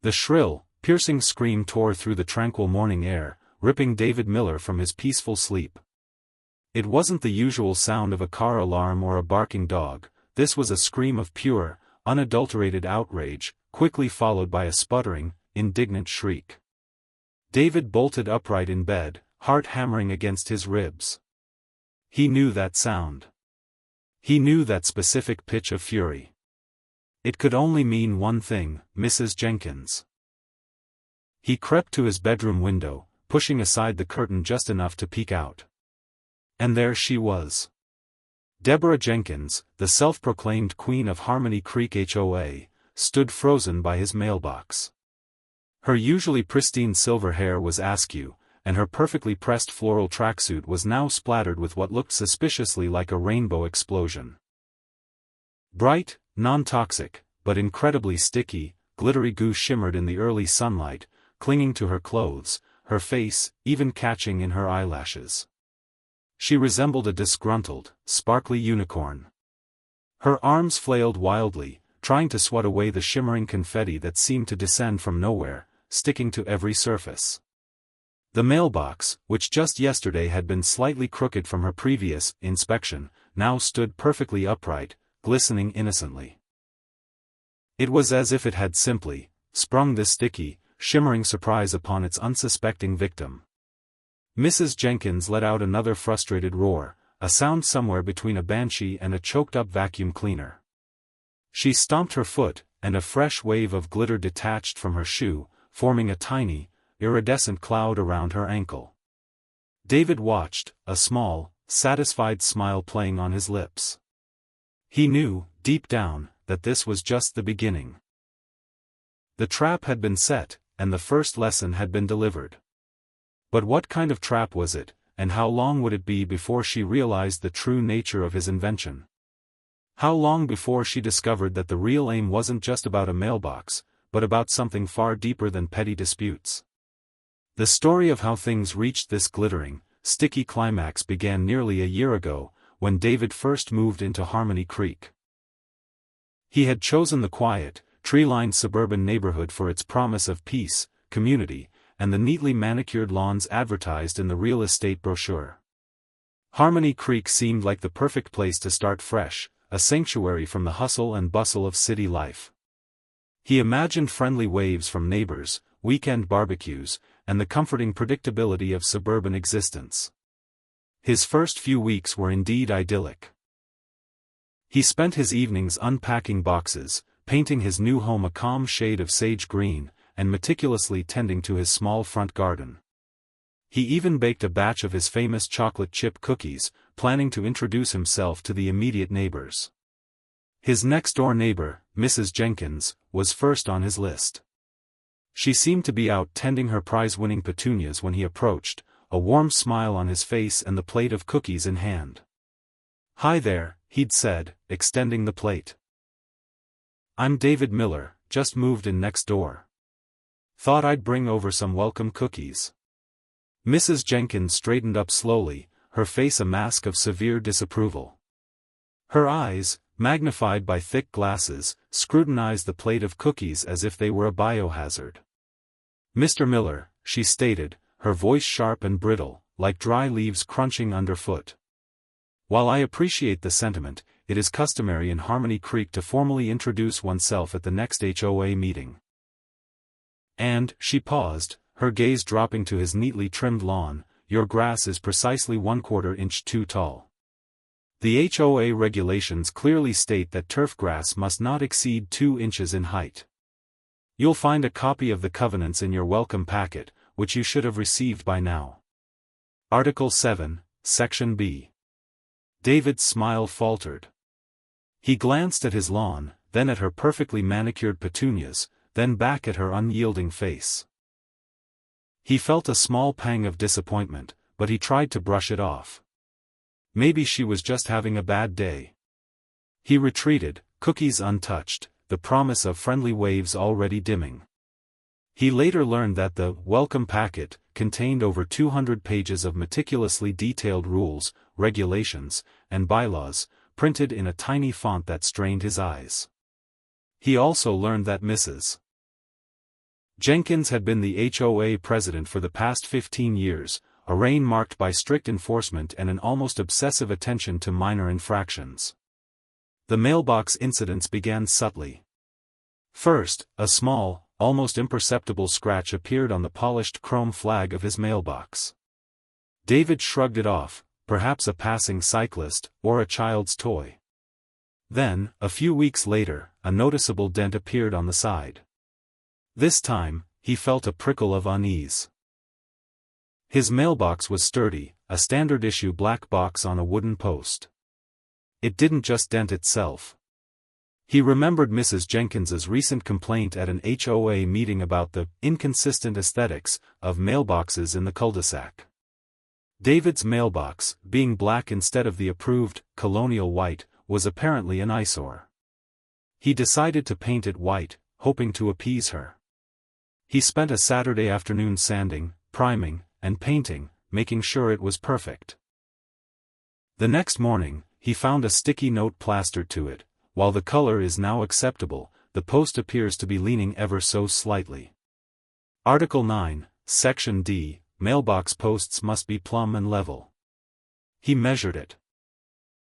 The shrill, piercing scream tore through the tranquil morning air, ripping David Miller from his peaceful sleep. It wasn't the usual sound of a car alarm or a barking dog. This was a scream of pure, unadulterated outrage, quickly followed by a sputtering, indignant shriek. David bolted upright in bed, heart hammering against his ribs. He knew that sound. He knew that specific pitch of fury. It could only mean one thing: Mrs. Jenkins. He crept to his bedroom window, pushing aside the curtain just enough to peek out. And there she was. Deborah Jenkins, the self-proclaimed queen of Harmony Creek HOA, stood frozen by his mailbox. Her usually pristine silver hair was askew, and her perfectly pressed floral tracksuit was now splattered with what looked suspiciously like a rainbow explosion. Bright, non-toxic, but incredibly sticky, glittery goo shimmered in the early sunlight, clinging to her clothes, her face, even catching in her eyelashes. She resembled a disgruntled, sparkly unicorn. Her arms flailed wildly, trying to swat away the shimmering confetti that seemed to descend from nowhere, sticking to every surface. The mailbox, which just yesterday had been slightly crooked from her previous inspection, now stood perfectly upright, glistening innocently. It was as if it had simply sprung this sticky, shimmering surprise upon its unsuspecting victim. Mrs. Jenkins let out another frustrated roar, a sound somewhere between a banshee and a choked-up vacuum cleaner. She stomped her foot, and a fresh wave of glitter detached from her shoe, forming a tiny, iridescent cloud around her ankle. David watched, a small, satisfied smile playing on his lips. He knew, deep down, that this was just the beginning. The trap had been set, and the first lesson had been delivered. But what kind of trap was it, and how long would it be before she realized the true nature of his invention? How long before she discovered that the real aim wasn't just about a mailbox, but about something far deeper than petty disputes? The story of how things reached this glittering, sticky climax began nearly a year ago, when David first moved into Harmony Creek. He had chosen the quiet, tree-lined suburban neighborhood for its promise of peace, community, and the neatly manicured lawns advertised in the real estate brochure. Harmony Creek seemed like the perfect place to start fresh, a sanctuary from the hustle and bustle of city life. He imagined friendly waves from neighbors, weekend barbecues, and the comforting predictability of suburban existence. His first few weeks were indeed idyllic. He spent his evenings unpacking boxes, painting his new home a calm shade of sage green, and meticulously tending to his small front garden. He even baked a batch of his famous chocolate chip cookies, planning to introduce himself to the immediate neighbors. His next-door neighbor, Mrs. Jenkins, was first on his list. She seemed to be out tending her prize-winning petunias when he approached, a warm smile on his face and the plate of cookies in hand. "Hi there," he'd said, extending the plate. "I'm David Miller, just moved in next door. Thought I'd bring over some welcome cookies." Mrs. Jenkins straightened up slowly, her face a mask of severe disapproval. Her eyes, magnified by thick glasses, scrutinized the plate of cookies as if they were a biohazard. "Mr. Miller," she stated, her voice sharp and brittle, like dry leaves crunching underfoot. "While I appreciate the sentiment, it is customary in Harmony Creek to formally introduce oneself at the next HOA meeting." And, she paused, her gaze dropping to his neatly trimmed lawn, "Your grass is precisely 1/4 inch too tall. The HOA regulations clearly state that turf grass must not exceed 2 inches in height. You'll find a copy of the covenants in your welcome packet, which you should have received by now. Article 7, Section B." David's smile faltered. He glanced at his lawn, then at her perfectly manicured petunias, then back at her unyielding face. He felt a small pang of disappointment, but he tried to brush it off. Maybe she was just having a bad day. He retreated, cookies untouched, the promise of friendly waves already dimming. He later learned that the welcome packet contained over 200 pages of meticulously detailed rules, regulations, and bylaws, printed in a tiny font that strained his eyes. He also learned that Mrs. Jenkins had been the HOA president for the past 15 years, a reign marked by strict enforcement and an almost obsessive attention to minor infractions. The mailbox incidents began subtly. First, a small, almost imperceptible scratch appeared on the polished chrome flag of his mailbox. David shrugged it off, perhaps a passing cyclist, or a child's toy. Then, a few weeks later, a noticeable dent appeared on the side. This time, he felt a prickle of unease. His mailbox was sturdy, a standard-issue black box on a wooden post. It didn't just dent itself. He remembered Mrs. Jenkins's recent complaint at an HOA meeting about the inconsistent aesthetics of mailboxes in the cul-de-sac. David's mailbox, being black instead of the approved, colonial white, was apparently an eyesore. He decided to paint it white, hoping to appease her. He spent a Saturday afternoon sanding, priming, and painting, making sure it was perfect. The next morning, he found a sticky note plastered to it. While the color is now acceptable, the post appears to be leaning ever so slightly. Article 9, Section D, mailbox posts must be plumb and level. He measured it.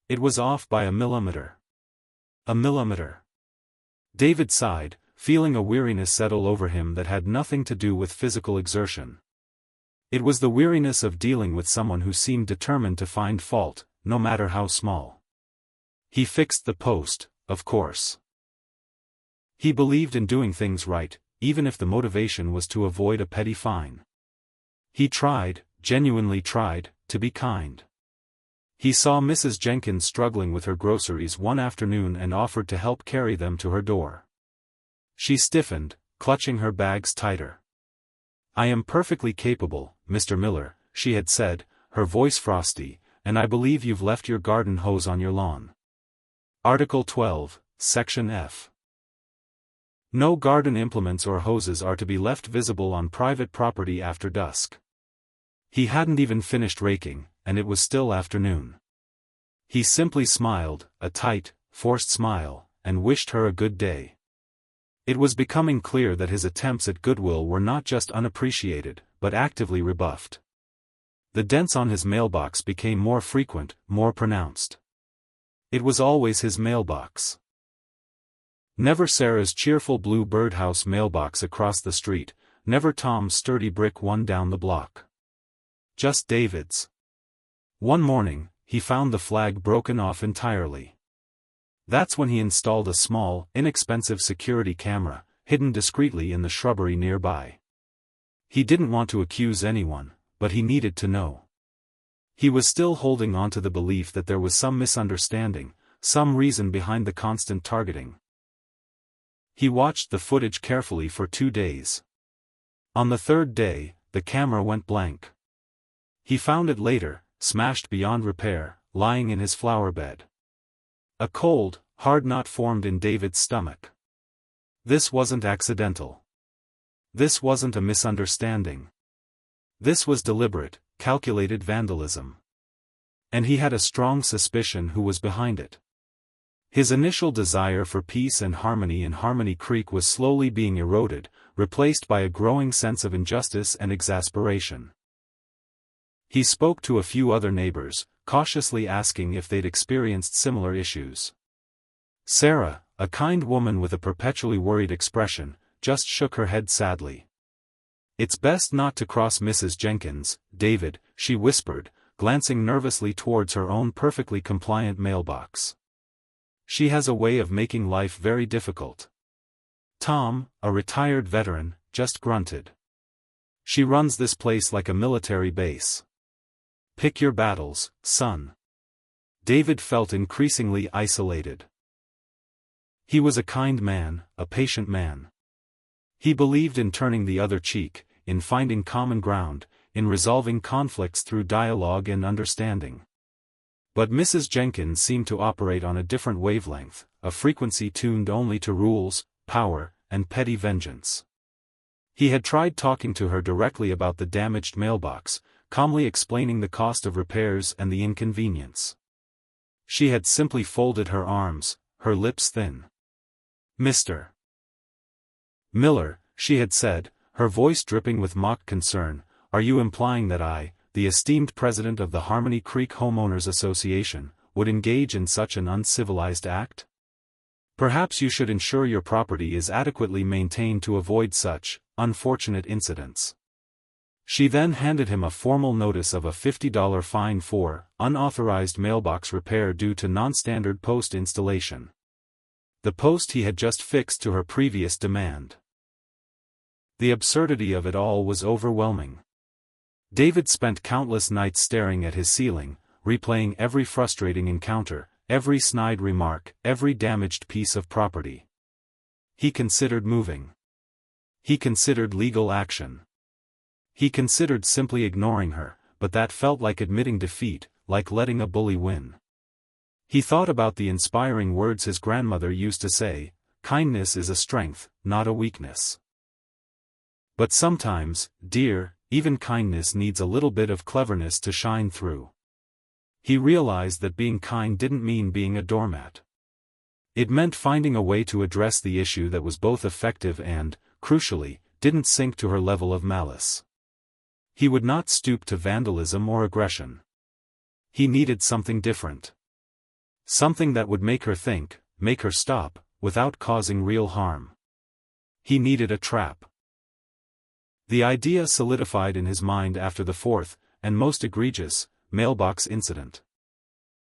It was off by a millimeter. A millimeter. David sighed, feeling a weariness settle over him that had nothing to do with physical exertion. It was the weariness of dealing with someone who seemed determined to find fault, no matter how small. He fixed the post, of course. He believed in doing things right, even if the motivation was to avoid a petty fine. He tried, genuinely tried, to be kind. He saw Mrs. Jenkins struggling with her groceries one afternoon and offered to help carry them to her door. She stiffened, clutching her bags tighter. "I am perfectly capable, Mr. Miller," she had said, her voice frosty, "and I believe you've left your garden hose on your lawn." Article 12, Section F. No garden implements or hoses are to be left visible on private property after dusk. He hadn't even finished raking, and it was still afternoon. He simply smiled, a tight, forced smile, and wished her a good day. It was becoming clear that his attempts at goodwill were not just unappreciated, but actively rebuffed. The dents on his mailbox became more frequent, more pronounced. It was always his mailbox. Never Sarah's cheerful blue birdhouse mailbox across the street, never Tom's sturdy brick one down the block. Just David's. One morning, he found the flag broken off entirely. That's when he installed a small, inexpensive security camera, hidden discreetly in the shrubbery nearby. He didn't want to accuse anyone, but he needed to know. He was still holding on to the belief that there was some misunderstanding, some reason behind the constant targeting. He watched the footage carefully for 2 days. On the third day, the camera went blank. He found it later, smashed beyond repair, lying in his flower bed. A cold, hard knot formed in David's stomach. This wasn't accidental. This wasn't a misunderstanding. This was deliberate, calculated vandalism. And he had a strong suspicion who was behind it. His initial desire for peace and harmony in Harmony Creek was slowly being eroded, replaced by a growing sense of injustice and exasperation. He spoke to a few other neighbors, cautiously asking if they'd experienced similar issues. Sarah, a kind woman with a perpetually worried expression, just shook her head sadly. "It's best not to cross Mrs. Jenkins, David," she whispered, glancing nervously towards her own perfectly compliant mailbox. "She has a way of making life very difficult." Tom, a retired veteran, just grunted. "She runs this place like a military base. Pick your battles, son." David felt increasingly isolated. He was a kind man, a patient man. He believed in turning the other cheek, in finding common ground, in resolving conflicts through dialogue and understanding. But Mrs. Jenkins seemed to operate on a different wavelength, a frequency tuned only to rules, power, and petty vengeance. He had tried talking to her directly about the damaged mailbox, calmly explaining the cost of repairs and the inconvenience. She had simply folded her arms, her lips thin. "Mr. Miller," she had said, her voice dripping with mock concern, "Are you implying that I, the esteemed president of the Harmony Creek Homeowners Association, would engage in such an uncivilized act? Perhaps you should ensure your property is adequately maintained to avoid such unfortunate incidents." She then handed him a formal notice of a $50 fine for unauthorized mailbox repair due to non-standard post installation. The post he had just fixed to her previous demand. The absurdity of it all was overwhelming. David spent countless nights staring at his ceiling, replaying every frustrating encounter, every snide remark, every damaged piece of property. He considered moving. He considered legal action. He considered simply ignoring her, but that felt like admitting defeat, like letting a bully win. He thought about the inspiring words his grandmother used to say, "Kindness is a strength, not a weakness." But sometimes, dear, even kindness needs a little bit of cleverness to shine through. He realized that being kind didn't mean being a doormat. It meant finding a way to address the issue that was both effective and, crucially, didn't sink to her level of malice. He would not stoop to vandalism or aggression. He needed something different. Something that would make her think, make her stop, without causing real harm. He needed a trap. The idea solidified in his mind after the fourth, and most egregious, mailbox incident.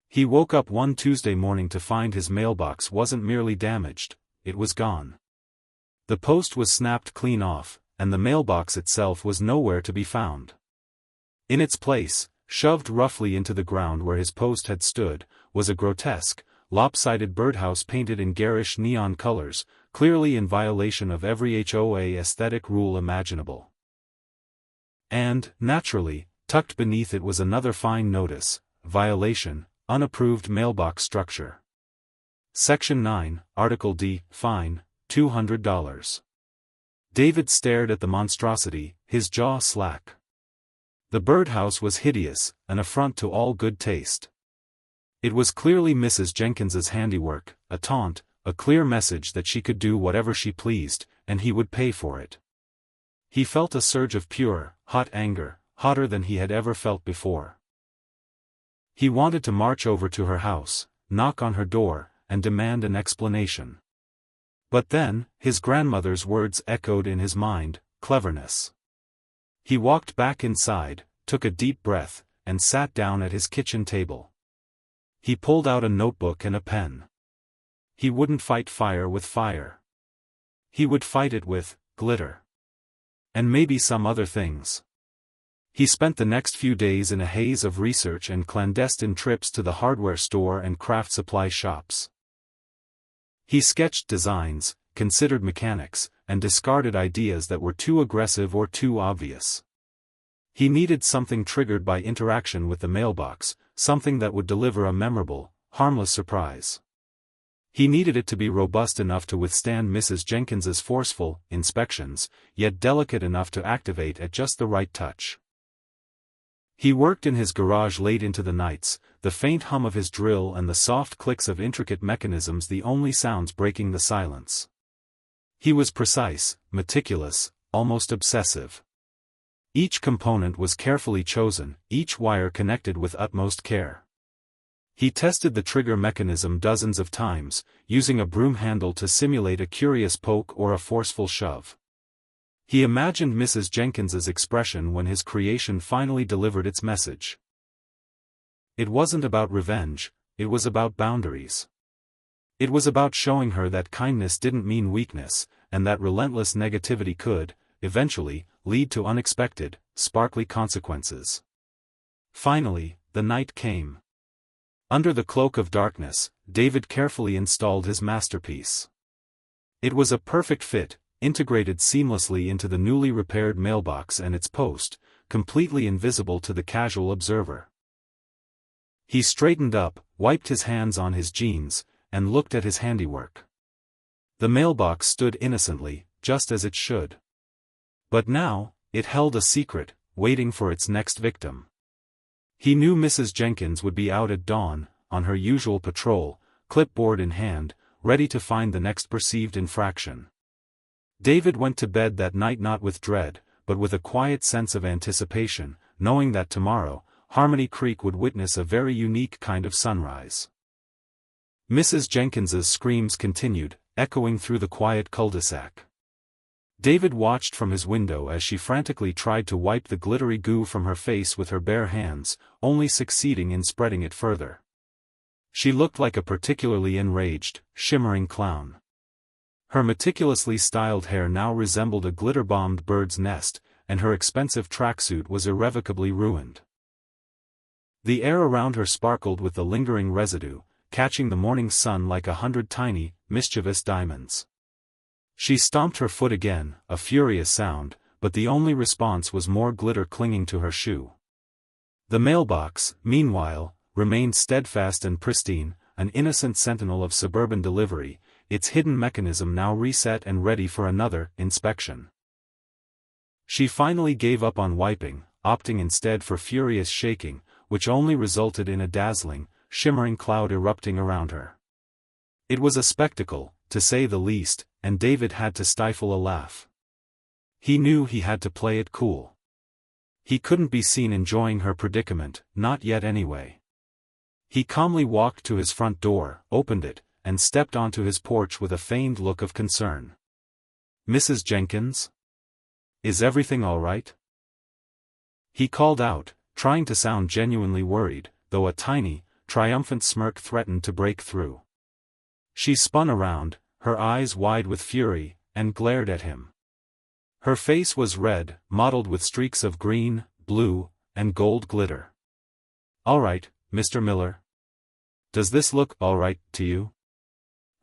He woke up one Tuesday morning to find his mailbox wasn't merely damaged, it was gone. The post was snapped clean off, and the mailbox itself was nowhere to be found. In its place, shoved roughly into the ground where his post had stood, was a grotesque, lopsided birdhouse painted in garish neon colors, clearly in violation of every HOA aesthetic rule imaginable. And, naturally, tucked beneath it was another fine notice, violation, unapproved mailbox structure. Section 9, Article D, fine, $200. David stared at the monstrosity, his jaw slack. The birdhouse was hideous, an affront to all good taste. It was clearly Mrs. Jenkins's handiwork, a taunt, a clear message that she could do whatever she pleased, and he would pay for it. He felt a surge of pure, hot anger, hotter than he had ever felt before. He wanted to march over to her house, knock on her door, and demand an explanation. But then, his grandmother's words echoed in his mind, cleverness. He walked back inside, took a deep breath, and sat down at his kitchen table. He pulled out a notebook and a pen. He wouldn't fight fire with fire. He would fight it with glitter. And maybe some other things. He spent the next few days in a haze of research and clandestine trips to the hardware store and craft supply shops. He sketched designs, considered mechanics, and discarded ideas that were too aggressive or too obvious. He needed something triggered by interaction with the mailbox, something that would deliver a memorable, harmless surprise. He needed it to be robust enough to withstand Mrs. Jenkins's forceful inspections, yet delicate enough to activate at just the right touch. He worked in his garage late into the nights, the faint hum of his drill and the soft clicks of intricate mechanisms the only sounds breaking the silence. He was precise, meticulous, almost obsessive. Each component was carefully chosen, each wire connected with utmost care. He tested the trigger mechanism dozens of times, using a broom handle to simulate a curious poke or a forceful shove. He imagined Mrs. Jenkins's expression when his creation finally delivered its message. It wasn't about revenge, it was about boundaries. It was about showing her that kindness didn't mean weakness, and that relentless negativity could, eventually, lead to unexpected, sparkly consequences. Finally, the night came. Under the cloak of darkness, David carefully installed his masterpiece. It was a perfect fit, integrated seamlessly into the newly repaired mailbox and its post, completely invisible to the casual observer. He straightened up, wiped his hands on his jeans, and looked at his handiwork. The mailbox stood innocently, just as it should. But now, it held a secret, waiting for its next victim. He knew Mrs. Jenkins would be out at dawn, on her usual patrol, clipboard in hand, ready to find the next perceived infraction. David went to bed that night not with dread, but with a quiet sense of anticipation, knowing that tomorrow, Harmony Creek would witness a very unique kind of sunrise. Mrs. Jenkins's screams continued, echoing through the quiet cul-de-sac. David watched from his window as she frantically tried to wipe the glittery goo from her face with her bare hands, only succeeding in spreading it further. She looked like a particularly enraged, shimmering clown. Her meticulously styled hair now resembled a glitter-bombed bird's nest, and her expensive tracksuit was irrevocably ruined. The air around her sparkled with the lingering residue, catching the morning sun like 100 tiny, mischievous diamonds. She stomped her foot again, a furious sound, but the only response was more glitter clinging to her shoe. The mailbox, meanwhile, remained steadfast and pristine, an innocent sentinel of suburban delivery, its hidden mechanism now reset and ready for another inspection. She finally gave up on wiping, opting instead for furious shaking, which only resulted in a dazzling, shimmering cloud erupting around her. It was a spectacle, to say the least, and David had to stifle a laugh. He knew he had to play it cool. He couldn't be seen enjoying her predicament, not yet anyway. He calmly walked to his front door, opened it, and stepped onto his porch with a feigned look of concern. "Mrs. Jenkins? Is everything all right?" he called out, trying to sound genuinely worried, though a tiny, triumphant smirk threatened to break through. She spun around, her eyes wide with fury, and glared at him. Her face was red, mottled with streaks of green, blue, and gold glitter. "All right, Mr. Miller? Does this look all right to you?"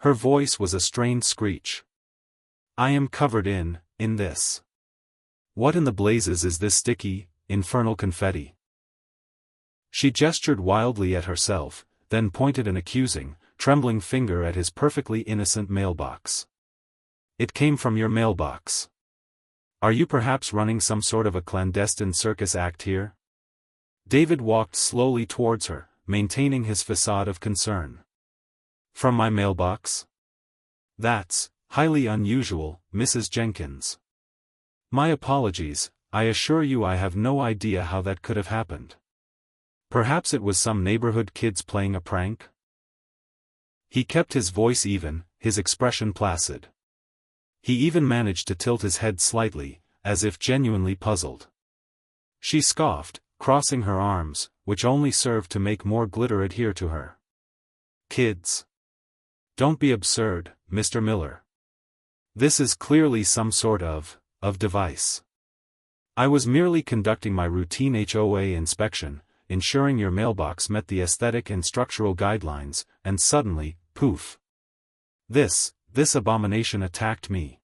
Her voice was a strained screech. "I am covered in this. What in the blazes is this sticky, infernal confetti?" She gestured wildly at herself, then pointed an accusing, trembling finger at his perfectly innocent mailbox. "It came from your mailbox. Are you perhaps running some sort of a clandestine circus act here?" David walked slowly towards her, maintaining his facade of concern. "From my mailbox? That's highly unusual, Mrs. Jenkins. My apologies, I assure you I have no idea how that could have happened. Perhaps it was some neighborhood kids playing a prank?" He kept his voice even, his expression placid. He even managed to tilt his head slightly, as if genuinely puzzled. She scoffed, crossing her arms, which only served to make more glitter adhere to her. "Kids? Don't be absurd, Mr. Miller. This is clearly some sort of device. I was merely conducting my routine HOA inspection, ensuring your mailbox met the aesthetic and structural guidelines, and suddenly, poof. This abomination attacked me."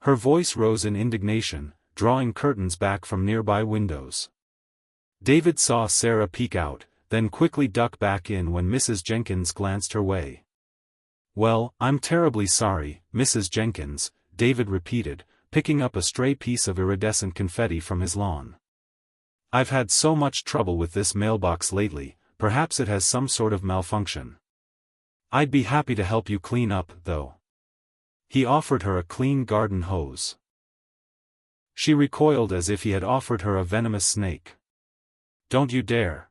Her voice rose in indignation, drawing curtains back from nearby windows. David saw Sarah peek out, then quickly duck back in when Mrs. Jenkins glanced her way. "Well, I'm terribly sorry, Mrs. Jenkins," David repeated, picking up a stray piece of iridescent confetti from his lawn. "I've had so much trouble with this mailbox lately, perhaps it has some sort of malfunction. I'd be happy to help you clean up, though." He offered her a clean garden hose. She recoiled as if he had offered her a venomous snake. "Don't you dare.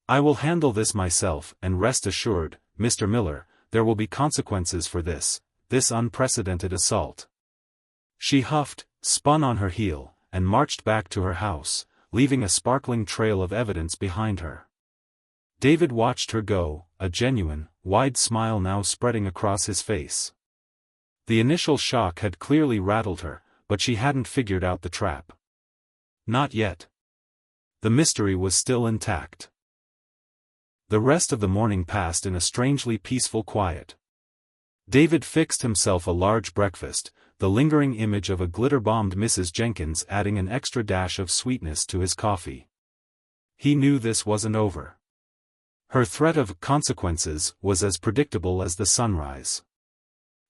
I will handle this myself, and rest assured, Mr. Miller, there will be consequences for this unprecedented assault." She huffed, spun on her heel, and marched back to her house, leaving a sparkling trail of evidence behind her. David watched her go, a genuine, wide smile now spreading across his face. The initial shock had clearly rattled her, but she hadn't figured out the trap. Not yet. The mystery was still intact. The rest of the morning passed in a strangely peaceful quiet. David fixed himself a large breakfast, the lingering image of a glitter-bombed Mrs. Jenkins adding an extra dash of sweetness to his coffee. He knew this wasn't over. Her threat of consequences was as predictable as the sunrise.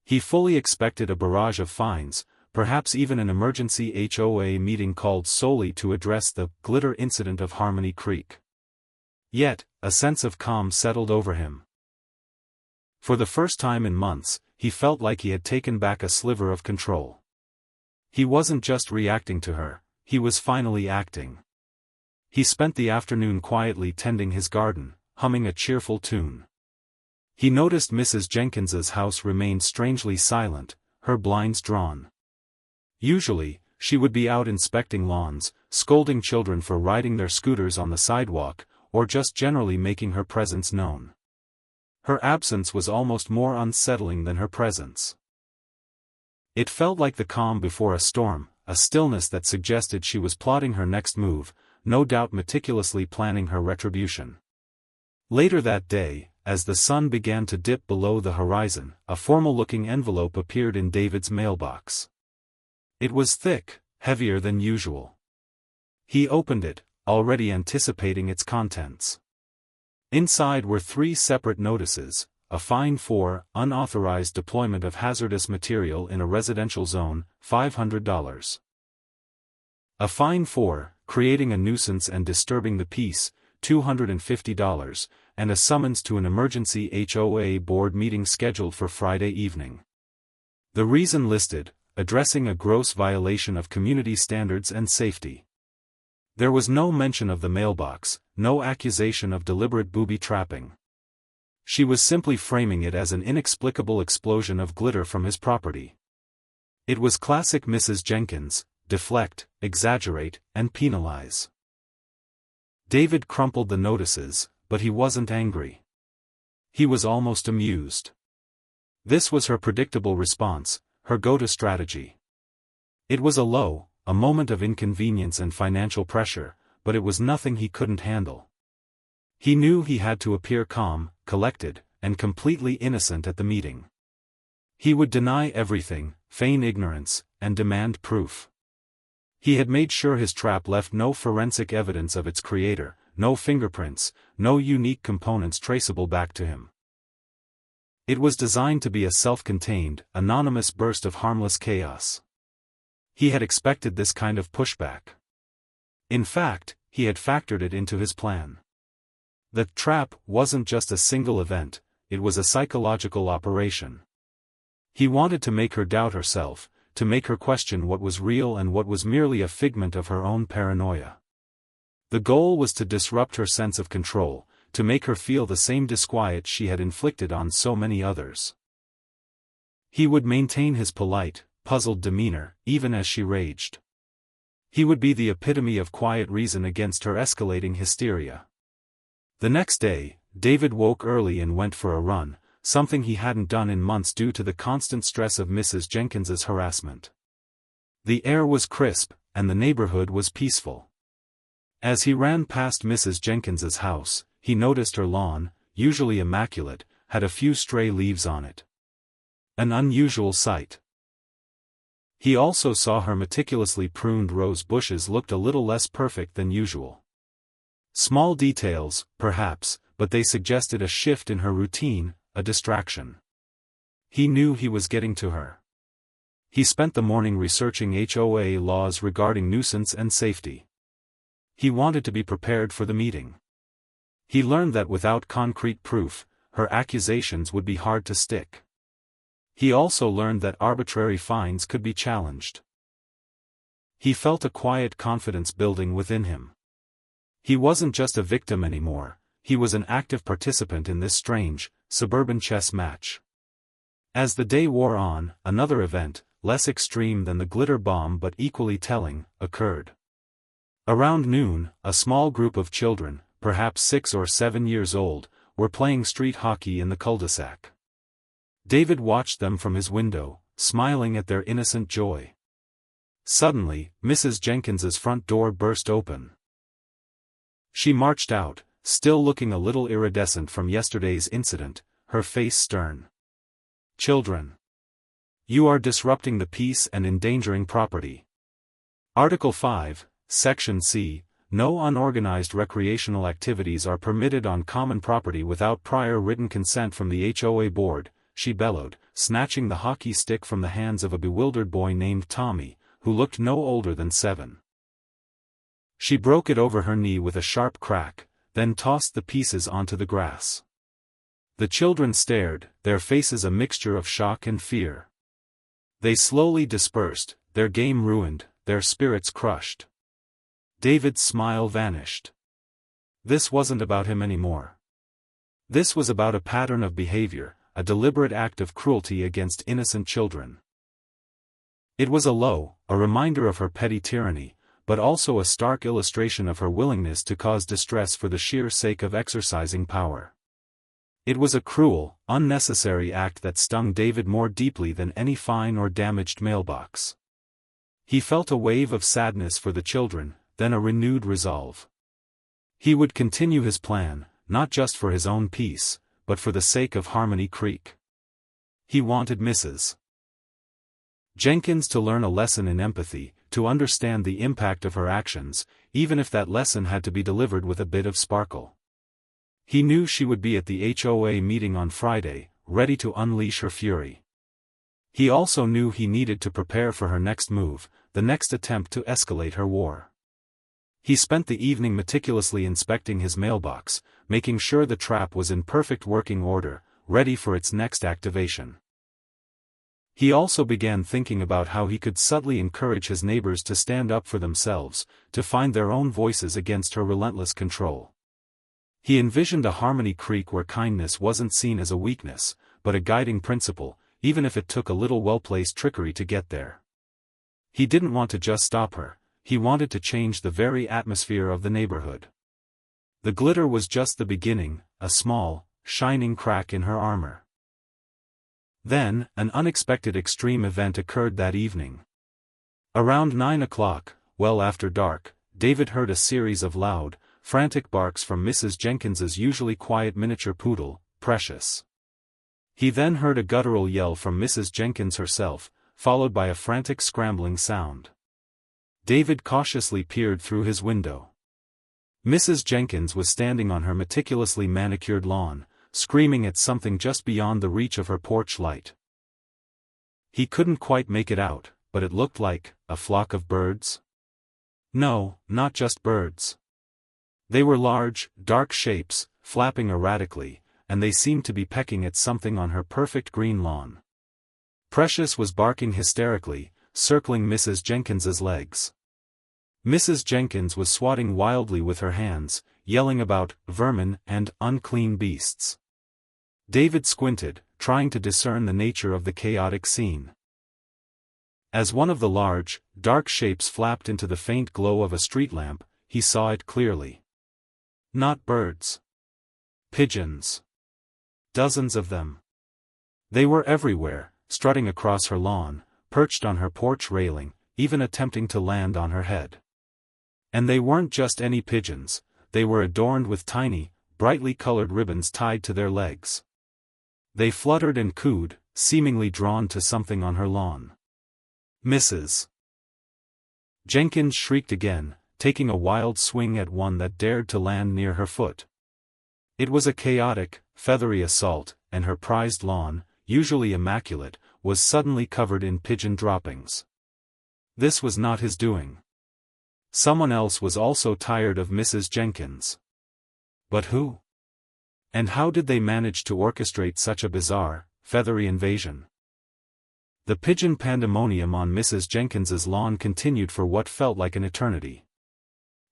He fully expected a barrage of fines, perhaps even an emergency HOA meeting called solely to address the glitter incident of Harmony Creek. Yet, a sense of calm settled over him. For the first time in months, he felt like he had taken back a sliver of control. He wasn't just reacting to her, he was finally acting. He spent the afternoon quietly tending his garden, humming a cheerful tune. He noticed Mrs. Jenkins's house remained strangely silent, her blinds drawn. Usually, she would be out inspecting lawns, scolding children for riding their scooters on the sidewalk, or just generally making her presence known. Her absence was almost more unsettling than her presence. It felt like the calm before a storm, a stillness that suggested she was plotting her next move, no doubt meticulously planning her retribution. Later that day, as the sun began to dip below the horizon, a formal-looking envelope appeared in David's mailbox. It was thick, heavier than usual. He opened it, already anticipating its contents. Inside were 3 separate notices: a fine for unauthorized deployment of hazardous material in a residential zone, $500. A fine for creating a nuisance and disturbing the peace, $250, and a summons to an emergency HOA board meeting scheduled for Friday evening. The reason listed: addressing a gross violation of community standards and safety. There was no mention of the mailbox, no accusation of deliberate booby-trapping. She was simply framing it as an inexplicable explosion of glitter from his property. It was classic Mrs. Jenkins: deflect, exaggerate, and penalize. David crumpled the notices, but he wasn't angry. He was almost amused. This was her predictable response, her go-to strategy. It was a moment of inconvenience and financial pressure, but it was nothing he couldn't handle. He knew he had to appear calm, collected, and completely innocent at the meeting. He would deny everything, feign ignorance, and demand proof. He had made sure his trap left no forensic evidence of its creator, no fingerprints, no unique components traceable back to him. It was designed to be a self-contained, anonymous burst of harmless chaos. He had expected this kind of pushback. In fact, he had factored it into his plan. The trap wasn't just a single event, it was a psychological operation. He wanted to make her doubt herself, to make her question what was real and what was merely a figment of her own paranoia. The goal was to disrupt her sense of control, to make her feel the same disquiet she had inflicted on so many others. He would maintain his polite, puzzled demeanor, even as she raged. He would be the epitome of quiet reason against her escalating hysteria. The next day, David woke early and went for a run, something he hadn't done in months due to the constant stress of Mrs. Jenkins's harassment. The air was crisp, and the neighborhood was peaceful. As he ran past Mrs. Jenkins's house, he noticed her lawn, usually immaculate, had a few stray leaves on it. An unusual sight. He also saw her meticulously pruned rose bushes looked a little less perfect than usual. Small details, perhaps, but they suggested a shift in her routine, a distraction. He knew he was getting to her. He spent the morning researching HOA laws regarding nuisance and safety. He wanted to be prepared for the meeting. He learned that without concrete proof, her accusations would be hard to stick. He also learned that arbitrary fines could be challenged. He felt a quiet confidence building within him. He wasn't just a victim anymore, he was an active participant in this strange, suburban chess match. As the day wore on, another event, less extreme than the glitter bomb but equally telling, occurred. Around noon, a small group of children, perhaps 6 or 7 years old, were playing street hockey in the cul-de-sac. David watched them from his window, smiling at their innocent joy. Suddenly, Mrs. Jenkins's front door burst open. She marched out, still looking a little iridescent from yesterday's incident, her face stern. "Children. You are disrupting the peace and endangering property. Article 5, Section C, no unorganized recreational activities are permitted on common property without prior written consent from the HOA board," she bellowed, snatching the hockey stick from the hands of a bewildered boy named Tommy, who looked no older than 7. She broke it over her knee with a sharp crack, then tossed the pieces onto the grass. The children stared, their faces a mixture of shock and fear. They slowly dispersed, their game ruined, their spirits crushed. David's smile vanished. This wasn't about him anymore. This was about a pattern of behavior, a deliberate act of cruelty against innocent children. It was a reminder of her petty tyranny, but also a stark illustration of her willingness to cause distress for the sheer sake of exercising power. It was a cruel, unnecessary act that stung David more deeply than any fine or damaged mailbox. He felt a wave of sadness for the children, then a renewed resolve. He would continue his plan, not just for his own peace, but for the sake of Harmony Creek. He wanted Mrs. Jenkins to learn a lesson in empathy, to understand the impact of her actions, even if that lesson had to be delivered with a bit of sparkle. He knew she would be at the HOA meeting on Friday, ready to unleash her fury. He also knew he needed to prepare for her next move, the next attempt to escalate her war. He spent the evening meticulously inspecting his mailbox, making sure the trap was in perfect working order, ready for its next activation. He also began thinking about how he could subtly encourage his neighbors to stand up for themselves, to find their own voices against her relentless control. He envisioned a Harmony Creek where kindness wasn't seen as a weakness, but a guiding principle, even if it took a little well-placed trickery to get there. He didn't want to just stop her, he wanted to change the very atmosphere of the neighborhood. The glitter was just the beginning, a small, shining crack in her armor. Then, an unexpected extreme event occurred that evening. Around 9 o'clock, well after dark, David heard a series of loud, frantic barks from Mrs. Jenkins's usually quiet miniature poodle, Precious. He then heard a guttural yell from Mrs. Jenkins herself, followed by a frantic scrambling sound. David cautiously peered through his window. Mrs. Jenkins was standing on her meticulously manicured lawn, screaming at something just beyond the reach of her porch light. He couldn't quite make it out, but it looked like a flock of birds. No, not just birds. They were large, dark shapes, flapping erratically, and they seemed to be pecking at something on her perfect green lawn. Precious was barking hysterically, circling Mrs. Jenkins's legs. Mrs. Jenkins was swatting wildly with her hands, yelling about vermin and unclean beasts. David squinted, trying to discern the nature of the chaotic scene. As one of the large, dark shapes flapped into the faint glow of a street lamp, he saw it clearly. Not birds. Pigeons. Dozens of them. They were everywhere, strutting across her lawn, perched on her porch railing, even attempting to land on her head. And they weren't just any pigeons, they were adorned with tiny, brightly colored ribbons tied to their legs. They fluttered and cooed, seemingly drawn to something on her lawn. Mrs. Jenkins shrieked again, taking a wild swing at one that dared to land near her foot. It was a chaotic, feathery assault, and her prized lawn, usually immaculate, was suddenly covered in pigeon droppings. This was not his doing. Someone else was also tired of Mrs. Jenkins. But who? And how did they manage to orchestrate such a bizarre, feathery invasion? The pigeon pandemonium on Mrs. Jenkins's lawn continued for what felt like an eternity.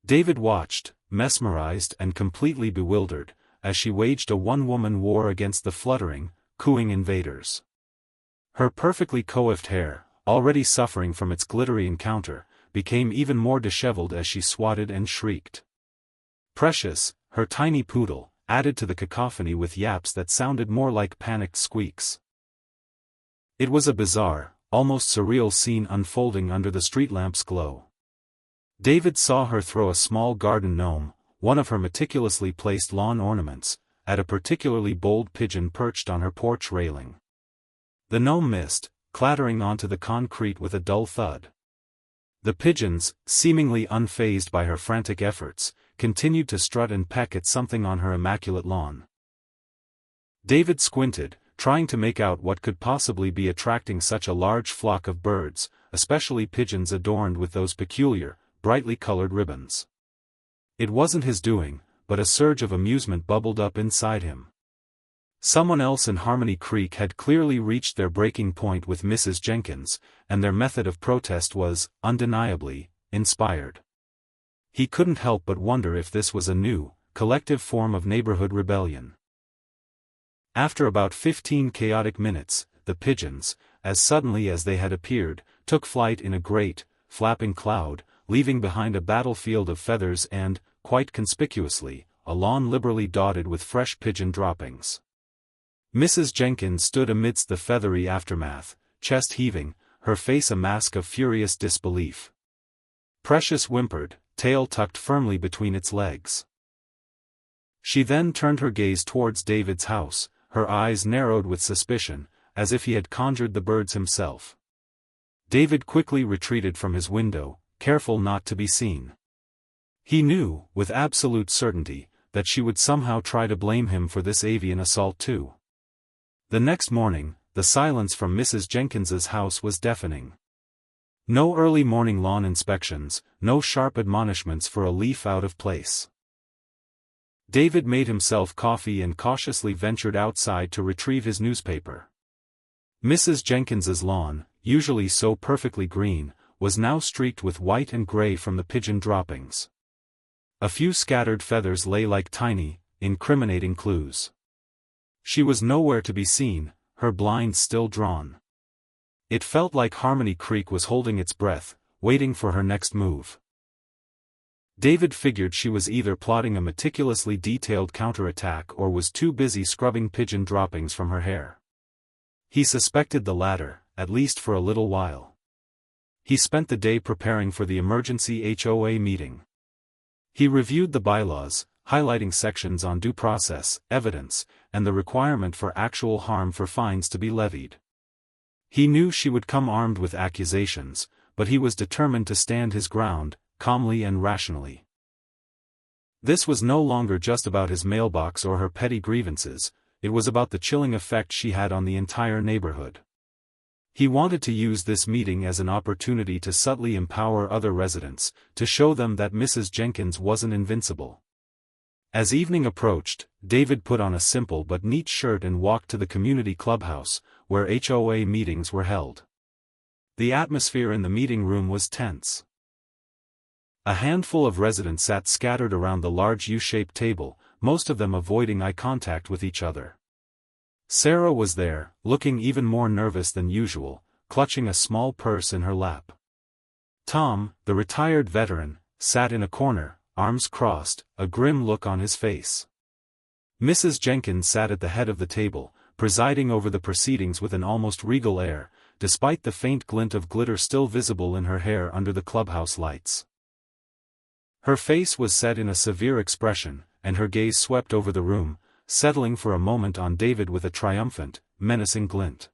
David watched, mesmerized and completely bewildered, as she waged a one-woman war against the fluttering, cooing invaders. Her perfectly coiffed hair, already suffering from its glittery encounter, became even more disheveled as she swatted and shrieked. Precious, her tiny poodle, added to the cacophony with yaps that sounded more like panicked squeaks. It was a bizarre, almost surreal scene unfolding under the street lamp's glow. David saw her throw a small garden gnome, one of her meticulously placed lawn ornaments, at a particularly bold pigeon perched on her porch railing. The gnome missed, clattering onto the concrete with a dull thud. The pigeons, seemingly unfazed by her frantic efforts, continued to strut and peck at something on her immaculate lawn. David squinted, trying to make out what could possibly be attracting such a large flock of birds, especially pigeons adorned with those peculiar, brightly colored ribbons. It wasn't his doing, but a surge of amusement bubbled up inside him. Someone else in Harmony Creek had clearly reached their breaking point with Mrs. Jenkins, and their method of protest was, undeniably, inspired. He couldn't help but wonder if this was a new, collective form of neighborhood rebellion. After about 15 chaotic minutes, the pigeons, as suddenly as they had appeared, took flight in a great, flapping cloud, leaving behind a battlefield of feathers and, quite conspicuously, a lawn liberally dotted with fresh pigeon droppings. Mrs. Jenkins stood amidst the feathery aftermath, chest heaving, her face a mask of furious disbelief. Precious whimpered, tail tucked firmly between its legs. She then turned her gaze towards David's house, her eyes narrowed with suspicion, as if he had conjured the birds himself. David quickly retreated from his window, careful not to be seen. He knew, with absolute certainty, that she would somehow try to blame him for this avian assault too. The next morning, the silence from Mrs. Jenkins's house was deafening. No early morning lawn inspections, no sharp admonishments for a leaf out of place. David made himself coffee and cautiously ventured outside to retrieve his newspaper. Mrs. Jenkins's lawn, usually so perfectly green, was now streaked with white and gray from the pigeon droppings. A few scattered feathers lay like tiny, incriminating clues. She was nowhere to be seen, her blinds still drawn. It felt like Harmony Creek was holding its breath, waiting for her next move. David figured she was either plotting a meticulously detailed counterattack or was too busy scrubbing pigeon droppings from her hair. He suspected the latter, at least for a little while. He spent the day preparing for the emergency HOA meeting. He reviewed the bylaws, highlighting sections on due process, evidence, and the requirement for actual harm for fines to be levied. He knew she would come armed with accusations, but he was determined to stand his ground, calmly and rationally. This was no longer just about his mailbox or her petty grievances, it was about the chilling effect she had on the entire neighborhood. He wanted to use this meeting as an opportunity to subtly empower other residents, to show them that Mrs. Jenkins wasn't invincible. As evening approached, David put on a simple but neat shirt and walked to the community clubhouse, where HOA meetings were held. The atmosphere in the meeting room was tense. A handful of residents sat scattered around the large U-shaped table, most of them avoiding eye contact with each other. Sarah was there, looking even more nervous than usual, clutching a small purse in her lap. Tom, the retired veteran, sat in a corner, arms crossed, a grim look on his face. Mrs. Jenkins sat at the head of the table, presiding over the proceedings with an almost regal air, despite the faint glint of glitter still visible in her hair under the clubhouse lights. Her face was set in a severe expression, and her gaze swept over the room, settling for a moment on David with a triumphant, menacing glint.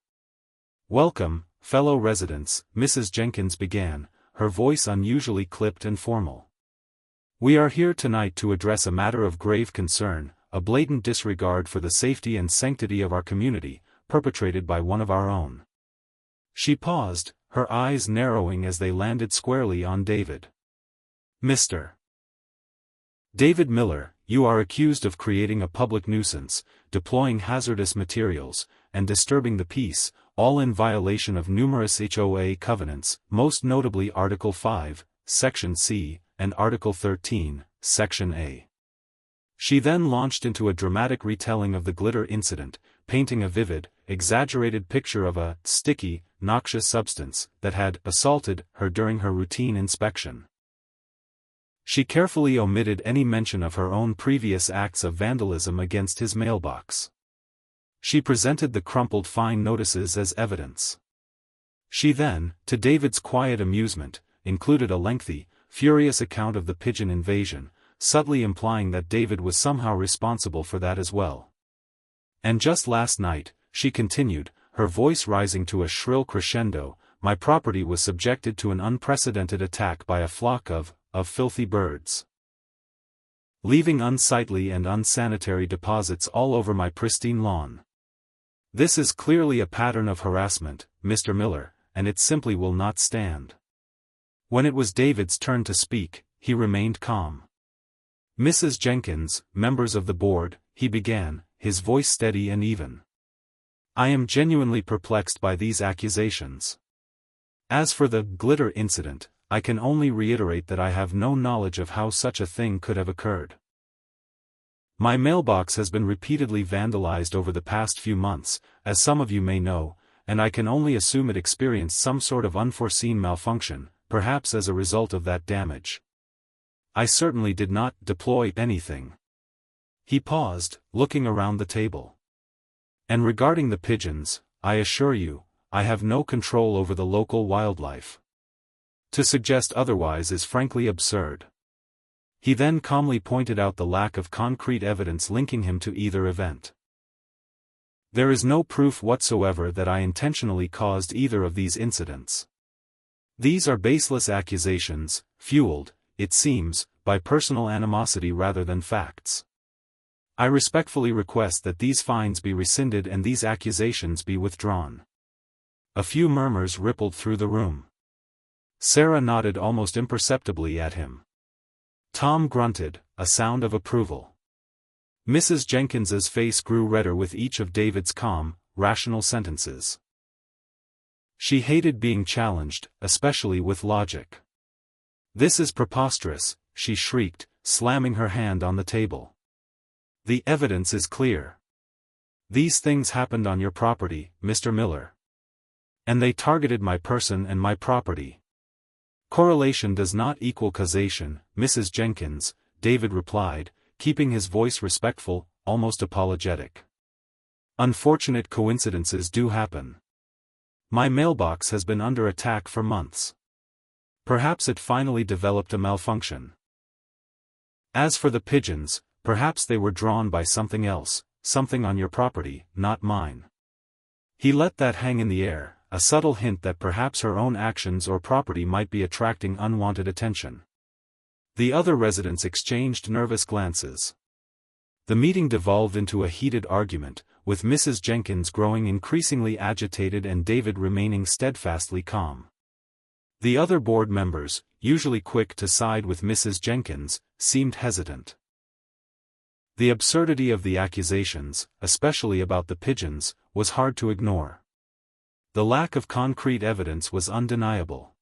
"Welcome, fellow residents," Mrs. Jenkins began, her voice unusually clipped and formal. "We are here tonight to address a matter of grave concern, a blatant disregard for the safety and sanctity of our community, perpetrated by one of our own." She paused, her eyes narrowing as they landed squarely on David. "Mr. David Miller, you are accused of creating a public nuisance, deploying hazardous materials, and disturbing the peace, all in violation of numerous HOA covenants, most notably Article 5, Section C, and Article 13, Section A." She then launched into a dramatic retelling of the glitter incident, painting a vivid, exaggerated picture of a sticky, noxious substance that had assaulted her during her routine inspection. She carefully omitted any mention of her own previous acts of vandalism against his mailbox. She presented the crumpled fine notices as evidence. She then, to David's quiet amusement, included a lengthy, furious account of the pigeon invasion, subtly implying that David was somehow responsible for that as well. "And just last night," she continued, her voice rising to a shrill crescendo, "my property was subjected to an unprecedented attack by a flock of filthy birds, leaving unsightly and unsanitary deposits all over my pristine lawn. This is clearly a pattern of harassment, Mr. Miller, and it simply will not stand." When it was David's turn to speak, he remained calm. "Mrs. Jenkins, members of the board," he began, his voice steady and even. "I am genuinely perplexed by these accusations. As for the glitter incident, I can only reiterate that I have no knowledge of how such a thing could have occurred. My mailbox has been repeatedly vandalized over the past few months, as some of you may know, and I can only assume it experienced some sort of unforeseen malfunction, perhaps as a result of that damage. I certainly did not deploy anything." He paused, looking around the table. "And regarding the pigeons, I assure you, I have no control over the local wildlife. To suggest otherwise is frankly absurd." He then calmly pointed out the lack of concrete evidence linking him to either event. "There is no proof whatsoever that I intentionally caused either of these incidents. These are baseless accusations, fueled, it seems, by personal animosity rather than facts. I respectfully request that these fines be rescinded and these accusations be withdrawn." A few murmurs rippled through the room. Sarah nodded almost imperceptibly at him. Tom grunted, a sound of approval. Mrs. Jenkins's face grew redder with each of David's calm, rational sentences. She hated being challenged, especially with logic. "This is preposterous," she shrieked, slamming her hand on the table. "The evidence is clear. These things happened on your property, Mr. Miller. And they targeted my person and my property." "Correlation does not equal causation, Mrs. Jenkins," David replied, keeping his voice respectful, almost apologetic. "Unfortunate coincidences do happen. My mailbox has been under attack for months. Perhaps it finally developed a malfunction. As for the pigeons, perhaps they were drawn by something else, something on your property, not mine." He let that hang in the air, a subtle hint that perhaps her own actions or property might be attracting unwanted attention. The other residents exchanged nervous glances. The meeting devolved into a heated argument, with Mrs. Jenkins growing increasingly agitated and David remaining steadfastly calm. The other board members, usually quick to side with Mrs. Jenkins, seemed hesitant. The absurdity of the accusations, especially about the pigeons, was hard to ignore. The lack of concrete evidence was undeniable.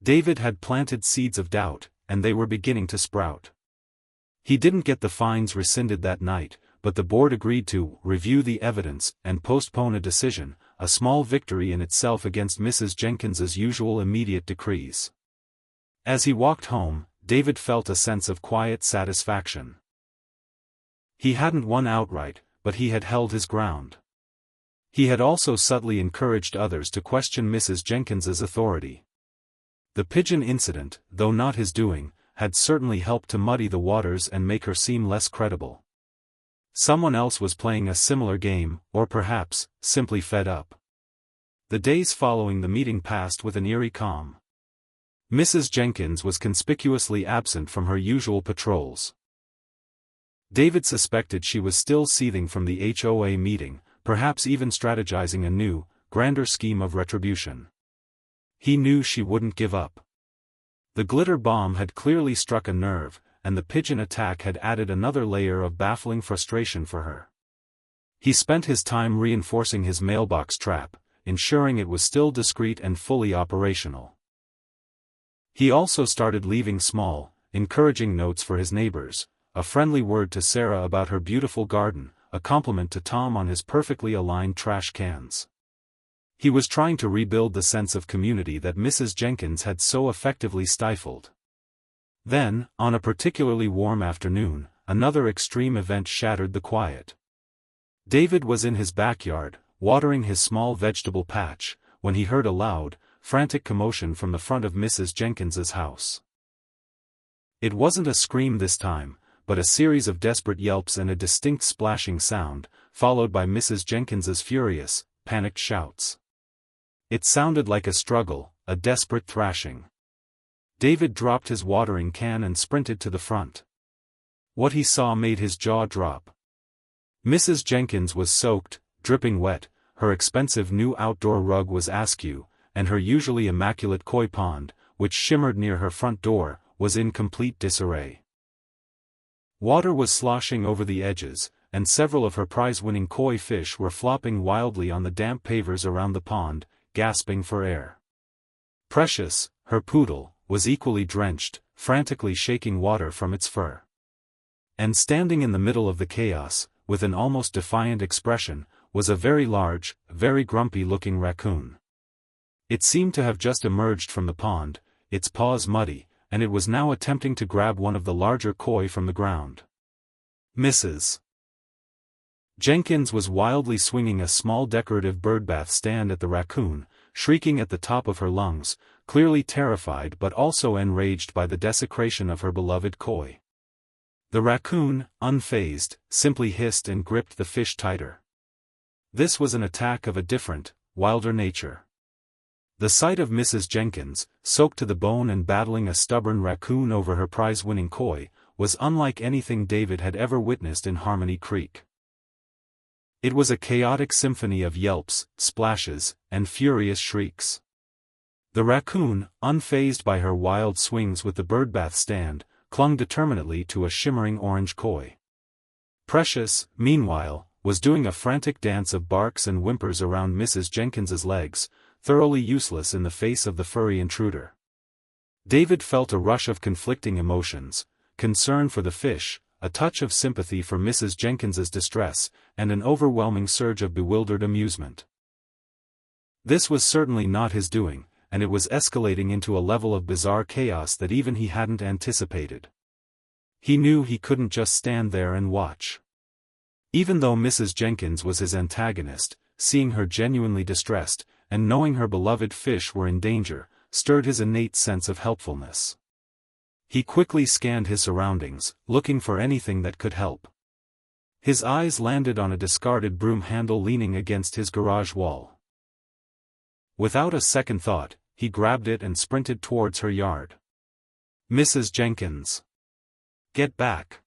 David had planted seeds of doubt, and they were beginning to sprout. He didn't get the fines rescinded that night, but the board agreed to review the evidence and postpone a decision, a small victory in itself against Mrs. Jenkins's usual immediate decrees. As he walked home, David felt a sense of quiet satisfaction. He hadn't won outright, but he had held his ground. He had also subtly encouraged others to question Mrs. Jenkins's authority. The pigeon incident, though not his doing, had certainly helped to muddy the waters and make her seem less credible. Someone else was playing a similar game, or perhaps, simply fed up. The days following the meeting passed with an eerie calm. Mrs. Jenkins was conspicuously absent from her usual patrols. David suspected she was still seething from the HOA meeting, perhaps even strategizing a new, grander scheme of retribution. He knew she wouldn't give up. The glitter bomb had clearly struck a nerve, and the pigeon attack had added another layer of baffling frustration for her. He spent his time reinforcing his mailbox trap, ensuring it was still discreet and fully operational. He also started leaving small, encouraging notes for his neighbors, a friendly word to Sarah about her beautiful garden, a compliment to Tom on his perfectly aligned trash cans. He was trying to rebuild the sense of community that Mrs. Jenkins had so effectively stifled. Then, on a particularly warm afternoon, another extreme event shattered the quiet. David was in his backyard, watering his small vegetable patch, when he heard a loud, frantic commotion from the front of Mrs. Jenkins's house. It wasn't a scream this time, but a series of desperate yelps and a distinct splashing sound, followed by Mrs. Jenkins's furious, panicked shouts. It sounded like a struggle, a desperate thrashing. David dropped his watering can and sprinted to the front. What he saw made his jaw drop. Mrs. Jenkins was soaked, dripping wet, her expensive new outdoor rug was askew, and her usually immaculate koi pond, which shimmered near her front door, was in complete disarray. Water was sloshing over the edges, and several of her prize-winning koi fish were flopping wildly on the damp pavers around the pond, gasping for air. Precious, her poodle, was equally drenched, frantically shaking water from its fur. And standing in the middle of the chaos, with an almost defiant expression, was a very large, very grumpy-looking raccoon. It seemed to have just emerged from the pond, its paws muddy, and it was now attempting to grab one of the larger koi from the ground. Mrs. Jenkins was wildly swinging a small decorative birdbath stand at the raccoon, shrieking at the top of her lungs, clearly terrified but also enraged by the desecration of her beloved koi. The raccoon, unfazed, simply hissed and gripped the fish tighter. This was an attack of a different, wilder nature. The sight of Mrs. Jenkins, soaked to the bone and battling a stubborn raccoon over her prize-winning koi, was unlike anything David had ever witnessed in Harmony Creek. It was a chaotic symphony of yelps, splashes, and furious shrieks. The raccoon, unfazed by her wild swings with the birdbath stand, clung determinedly to a shimmering orange koi. Precious, meanwhile, was doing a frantic dance of barks and whimpers around Mrs. Jenkins's legs, thoroughly useless in the face of the furry intruder. David felt a rush of conflicting emotions, concern for the fish, a touch of sympathy for Mrs. Jenkins's distress, and an overwhelming surge of bewildered amusement. This was certainly not his doing, and it was escalating into a level of bizarre chaos that even he hadn't anticipated. He knew he couldn't just stand there and watch. Even though Mrs. Jenkins was his antagonist, seeing her genuinely distressed, and knowing her beloved fish were in danger, stirred his innate sense of helpfulness. He quickly scanned his surroundings, looking for anything that could help. His eyes landed on a discarded broom handle leaning against his garage wall. Without a second thought, he grabbed it and sprinted towards her yard. "Mrs. Jenkins! Get back!"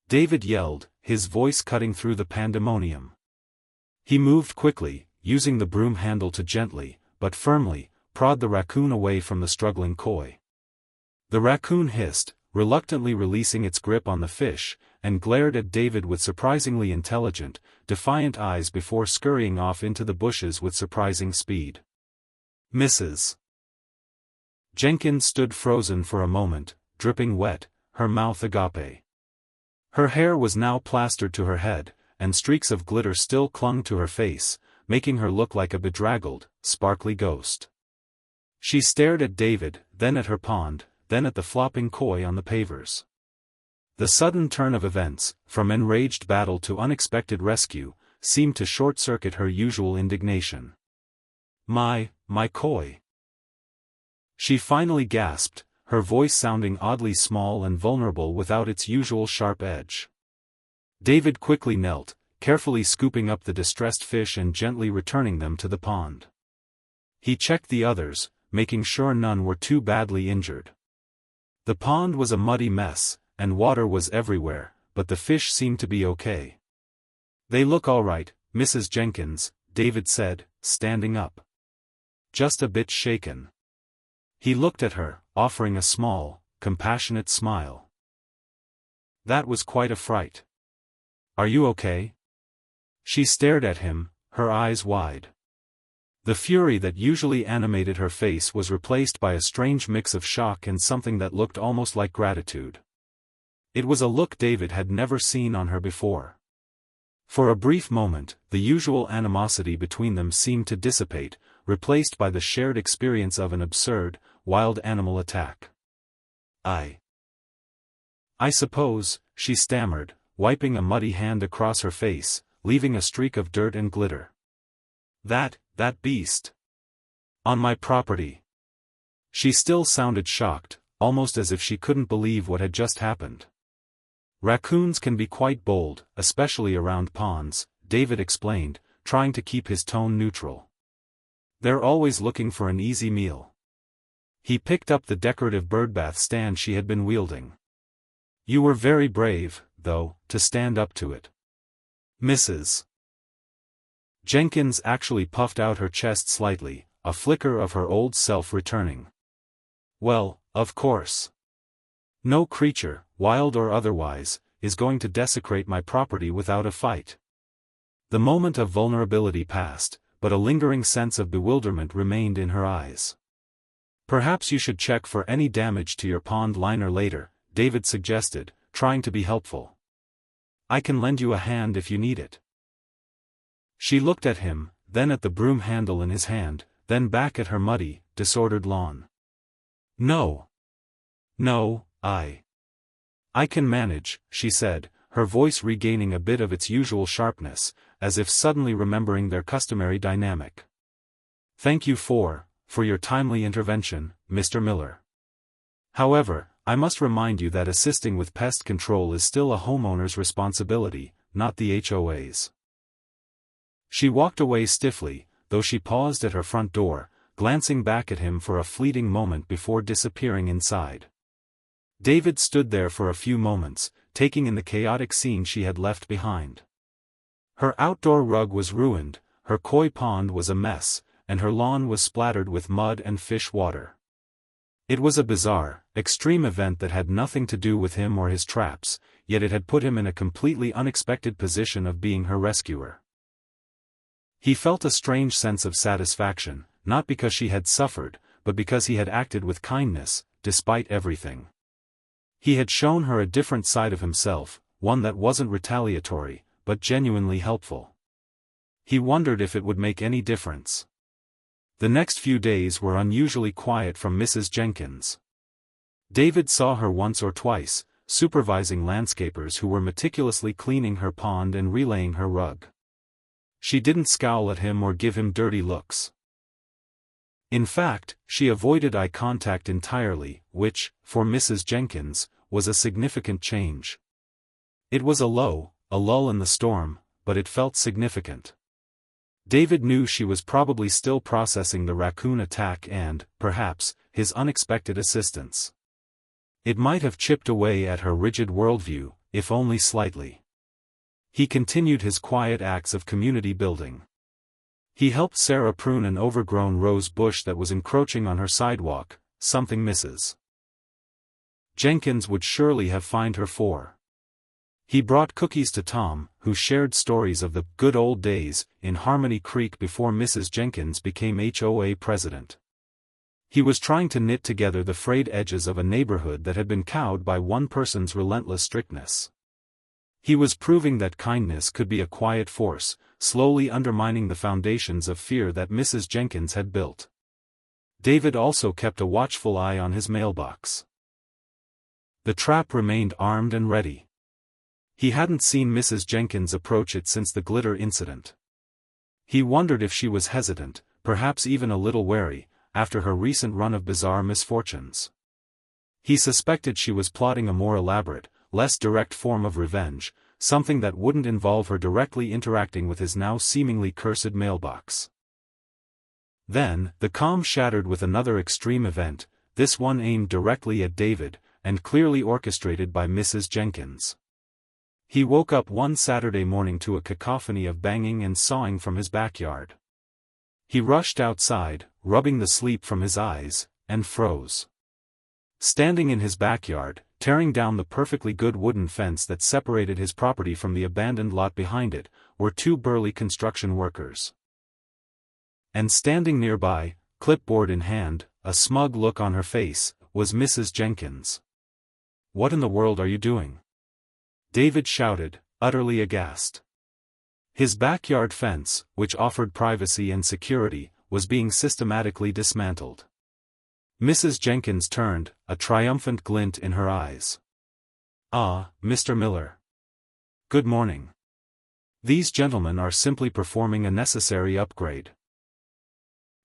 David yelled, his voice cutting through the pandemonium. He moved quickly, using the broom handle to gently, but firmly, prod the raccoon away from the struggling koi. The raccoon hissed, reluctantly releasing its grip on the fish, and glared at David with surprisingly intelligent, defiant eyes before scurrying off into the bushes with surprising speed. Mrs. Jenkins stood frozen for a moment, dripping wet, her mouth agape. Her hair was now plastered to her head, and streaks of glitter still clung to her face, making her look like a bedraggled, sparkly ghost. She stared at David, then at her pond, then at the flopping koi on the pavers. The sudden turn of events, from enraged battle to unexpected rescue, seemed to short-circuit her usual indignation. My koi!" She finally gasped, her voice sounding oddly small and vulnerable without its usual sharp edge. David quickly knelt, carefully scooping up the distressed fish and gently returning them to the pond. He checked the others, making sure none were too badly injured. The pond was a muddy mess, and water was everywhere, but the fish seemed to be okay. "They look all right, Mrs. Jenkins," David said, standing up. "Just a bit shaken." He looked at her, offering a small, compassionate smile. "That was quite a fright. Are you okay?" She stared at him, her eyes wide. The fury that usually animated her face was replaced by a strange mix of shock and something that looked almost like gratitude. It was a look David had never seen on her before. For a brief moment, the usual animosity between them seemed to dissipate, replaced by the shared experience of an absurd, wild animal attack. I suppose," she stammered, wiping a muddy hand across her face, leaving a streak of dirt and glitter. That beast. On my property." She still sounded shocked, almost as if she couldn't believe what had just happened. "Raccoons can be quite bold, especially around ponds," David explained, trying to keep his tone neutral. "They're always looking for an easy meal." He picked up the decorative birdbath stand she had been wielding. "You were very brave, though, to stand up to it." Mrs. Jenkins actually puffed out her chest slightly, a flicker of her old self returning. "Well, of course. No creature, wild or otherwise, is going to desecrate my property without a fight. The moment of vulnerability passed, but a lingering sense of bewilderment remained in her eyes. Perhaps you should check for any damage to your pond liner later, David suggested, trying to be helpful. I can lend you a hand if you need it. She looked at him, then at the broom handle in his hand, then back at her muddy, disordered lawn. No. No, I can manage, she said, her voice regaining a bit of its usual sharpness, as if suddenly remembering their customary dynamic. Thank you for your timely intervention, Mr. Miller. However, I must remind you that assisting with pest control is still a homeowner's responsibility, not the HOA's. She walked away stiffly, though she paused at her front door, glancing back at him for a fleeting moment before disappearing inside. David stood there for a few moments, taking in the chaotic scene she had left behind. Her outdoor rug was ruined, her koi pond was a mess, and her lawn was splattered with mud and fish water. It was a bizarre, extreme event that had nothing to do with him or his traps, yet it had put him in a completely unexpected position of being her rescuer. He felt a strange sense of satisfaction, not because she had suffered, but because he had acted with kindness, despite everything. He had shown her a different side of himself, one that wasn't retaliatory, but genuinely helpful. He wondered if it would make any difference. The next few days were unusually quiet from Mrs. Jenkins. David saw her once or twice, supervising landscapers who were meticulously cleaning her pond and relaying her rug. She didn't scowl at him or give him dirty looks. In fact, she avoided eye contact entirely, which, for Mrs. Jenkins, was a significant change. It was a lull in the storm, but it felt significant. David knew she was probably still processing the raccoon attack and, perhaps, his unexpected assistance. It might have chipped away at her rigid worldview, if only slightly. He continued his quiet acts of community building. He helped Sarah prune an overgrown rose bush that was encroaching on her sidewalk, something Mrs. Jenkins would surely have fined her for. He brought cookies to Tom, who shared stories of the good old days in Harmony Creek before Mrs. Jenkins became HOA president. He was trying to knit together the frayed edges of a neighborhood that had been cowed by one person's relentless strictness. He was proving that kindness could be a quiet force, slowly undermining the foundations of fear that Mrs. Jenkins had built. David also kept a watchful eye on his mailbox. The trap remained armed and ready. He hadn't seen Mrs. Jenkins approach it since the glitter incident. He wondered if she was hesitant, perhaps even a little wary, after her recent run of bizarre misfortunes. He suspected she was plotting a more elaborate, less direct form of revenge, something that wouldn't involve her directly interacting with his now seemingly cursed mailbox. Then, the calm shattered with another extreme event, this one aimed directly at David, and clearly orchestrated by Mrs. Jenkins. He woke up one Saturday morning to a cacophony of banging and sawing from his backyard. He rushed outside, rubbing the sleep from his eyes, and froze. Standing in his backyard, tearing down the perfectly good wooden fence that separated his property from the abandoned lot behind it, were two burly construction workers. And standing nearby, clipboard in hand, a smug look on her face, was Mrs. Jenkins. "What in the world are you doing?" David shouted, utterly aghast. His backyard fence, which offered privacy and security, was being systematically dismantled. Mrs. Jenkins turned, a triumphant glint in her eyes. "Ah, Mr. Miller. Good morning. These gentlemen are simply performing a necessary upgrade."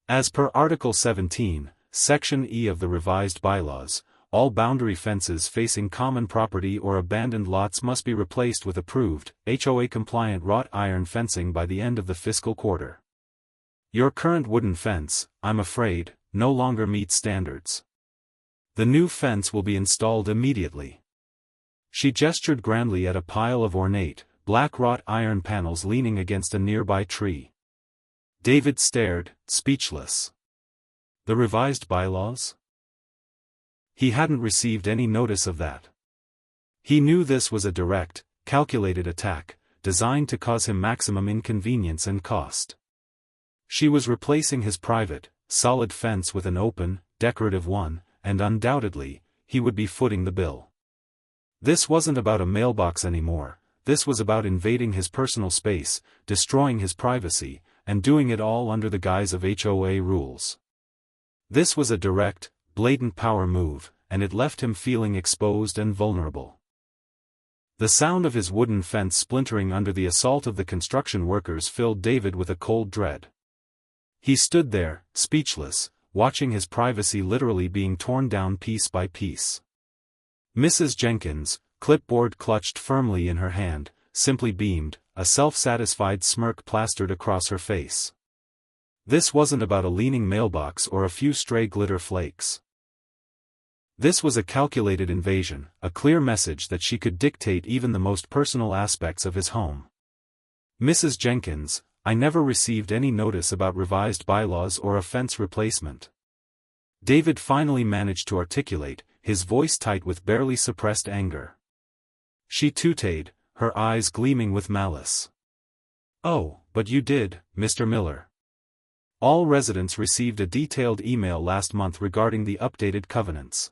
As per Article 17, Section E of the revised bylaws, all boundary fences facing common property or abandoned lots must be replaced with approved, HOA-compliant wrought iron fencing by the end of the fiscal quarter. Your current wooden fence, I'm afraid, no longer meets standards. The new fence will be installed immediately. She gestured grandly at a pile of ornate, black wrought iron panels leaning against a nearby tree. David stared, speechless. The revised bylaws? He hadn't received any notice of that. He knew this was a direct, calculated attack, designed to cause him maximum inconvenience and cost. She was replacing his private, solid fence with an open, decorative one, and undoubtedly, he would be footing the bill. This wasn't about a mailbox anymore, this was about invading his personal space, destroying his privacy, and doing it all under the guise of HOA rules. This was a direct, blatant power move, and it left him feeling exposed and vulnerable. The sound of his wooden fence splintering under the assault of the construction workers filled David with a cold dread. He stood there, speechless, watching his privacy literally being torn down piece by piece. Mrs. Jenkins, clipboard clutched firmly in her hand, simply beamed, a self-satisfied smirk plastered across her face. This wasn't about a leaning mailbox or a few stray glitter flakes. This was a calculated invasion, a clear message that she could dictate even the most personal aspects of his home. Mrs. Jenkins, I never received any notice about revised bylaws or a fence replacement. David finally managed to articulate, his voice tight with barely suppressed anger. She tooted, her eyes gleaming with malice. Oh, but you did, Mr. Miller. All residents received a detailed email last month regarding the updated covenants.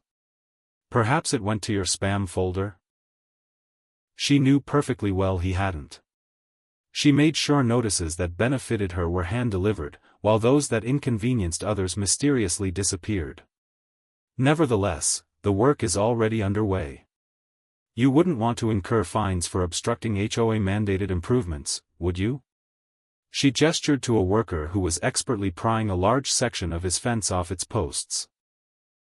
Perhaps it went to your spam folder? She knew perfectly well he hadn't. She made sure notices that benefited her were hand-delivered, while those that inconvenienced others mysteriously disappeared. Nevertheless, the work is already underway. You wouldn't want to incur fines for obstructing HOA-mandated improvements, would you? She gestured to a worker who was expertly prying a large section of his fence off its posts.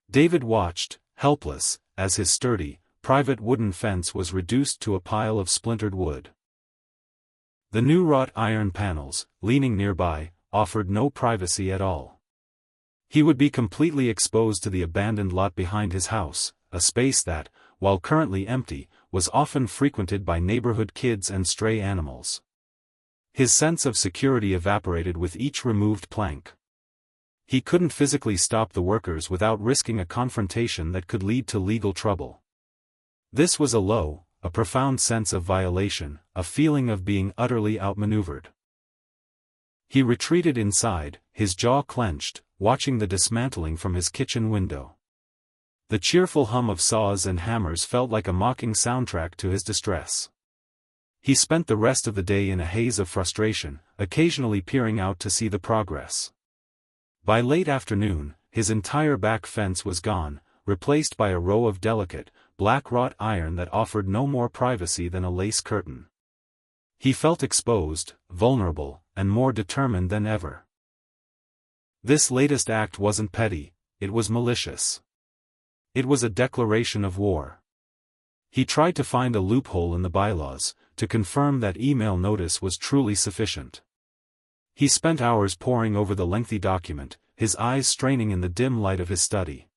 David watched, helpless, as his sturdy, private wooden fence was reduced to a pile of splintered wood. The new wrought iron panels, leaning nearby, offered no privacy at all. He would be completely exposed to the abandoned lot behind his house, a space that, while currently empty, was often frequented by neighborhood kids and stray animals. His sense of security evaporated with each removed plank. He couldn't physically stop the workers without risking a confrontation that could lead to legal trouble. This was a profound sense of violation, a feeling of being utterly outmaneuvered. He retreated inside, his jaw clenched, watching the dismantling from his kitchen window. The cheerful hum of saws and hammers felt like a mocking soundtrack to his distress. He spent the rest of the day in a haze of frustration, occasionally peering out to see the progress. By late afternoon, his entire back fence was gone, replaced by a row of delicate, black wrought iron that offered no more privacy than a lace curtain. He felt exposed, vulnerable, and more determined than ever. This latest act wasn't petty, it was malicious. It was a declaration of war. He tried to find a loophole in the bylaws, to confirm that email notice was truly sufficient. He spent hours poring over the lengthy document, his eyes straining in the dim light of his study.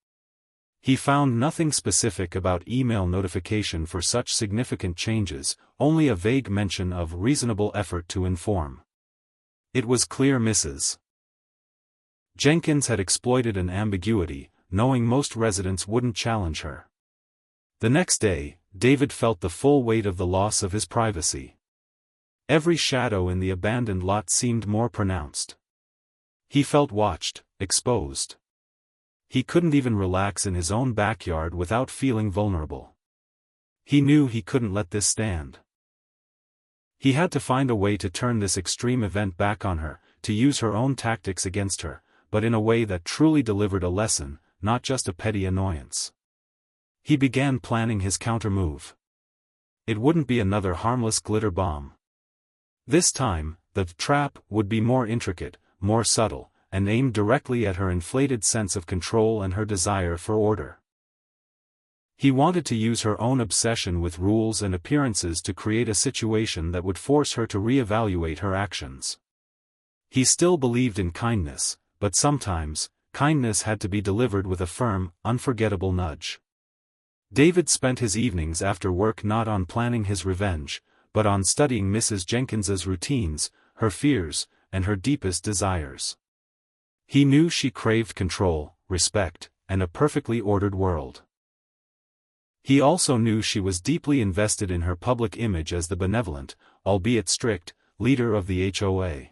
He found nothing specific about email notification for such significant changes, only a vague mention of reasonable effort to inform. It was clear Mrs. Jenkins had exploited an ambiguity, knowing most residents wouldn't challenge her. The next day, David felt the full weight of the loss of his privacy. Every shadow in the abandoned lot seemed more pronounced. He felt watched, exposed. He couldn't even relax in his own backyard without feeling vulnerable. He knew he couldn't let this stand. He had to find a way to turn this extreme event back on her, to use her own tactics against her, but in a way that truly delivered a lesson, not just a petty annoyance. He began planning his counter-move. It wouldn't be another harmless glitter bomb. This time, the trap would be more intricate, more subtle, and aimed directly at her inflated sense of control and her desire for order. He wanted to use her own obsession with rules and appearances to create a situation that would force her to reevaluate her actions. He still believed in kindness, but sometimes, kindness had to be delivered with a firm, unforgettable nudge. David spent his evenings after work not on planning his revenge, but on studying Mrs. Jenkins's routines, her fears, and her deepest desires. He knew she craved control, respect, and a perfectly ordered world. He also knew she was deeply invested in her public image as the benevolent, albeit strict, leader of the HOA.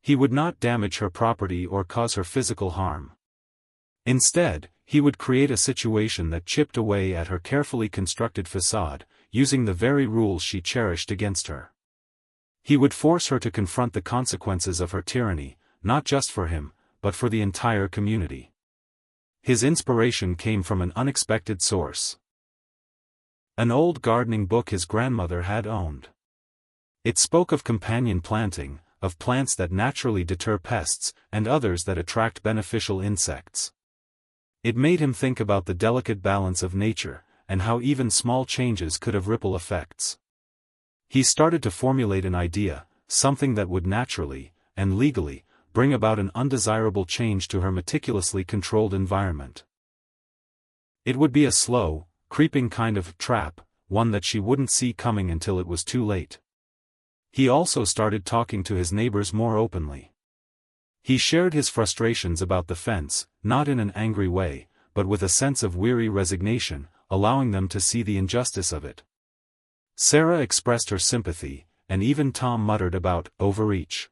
He would not damage her property or cause her physical harm. Instead, he would create a situation that chipped away at her carefully constructed facade, using the very rules she cherished against her. He would force her to confront the consequences of her tyranny, not just for him, but for the entire community. His inspiration came from an unexpected source. An old gardening book his grandmother had owned. It spoke of companion planting, of plants that naturally deter pests, and others that attract beneficial insects. It made him think about the delicate balance of nature, and how even small changes could have ripple effects. He started to formulate an idea, something that would naturally, and legally, bring about an undesirable change to her meticulously controlled environment. It would be a slow, creeping kind of trap, one that she wouldn't see coming until it was too late. He also started talking to his neighbors more openly. He shared his frustrations about the fence, not in an angry way, but with a sense of weary resignation, allowing them to see the injustice of it. Sarah expressed her sympathy, and even Tom muttered about overreach.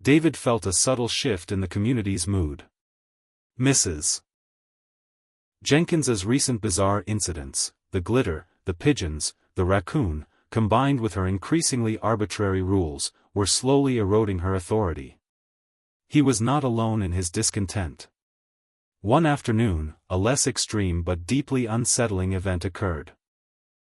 David felt a subtle shift in the community's mood. Mrs. Jenkins's recent bizarre incidents, the glitter, the pigeons, the raccoon, combined with her increasingly arbitrary rules, were slowly eroding her authority. He was not alone in his discontent. One afternoon, a less extreme but deeply unsettling event occurred.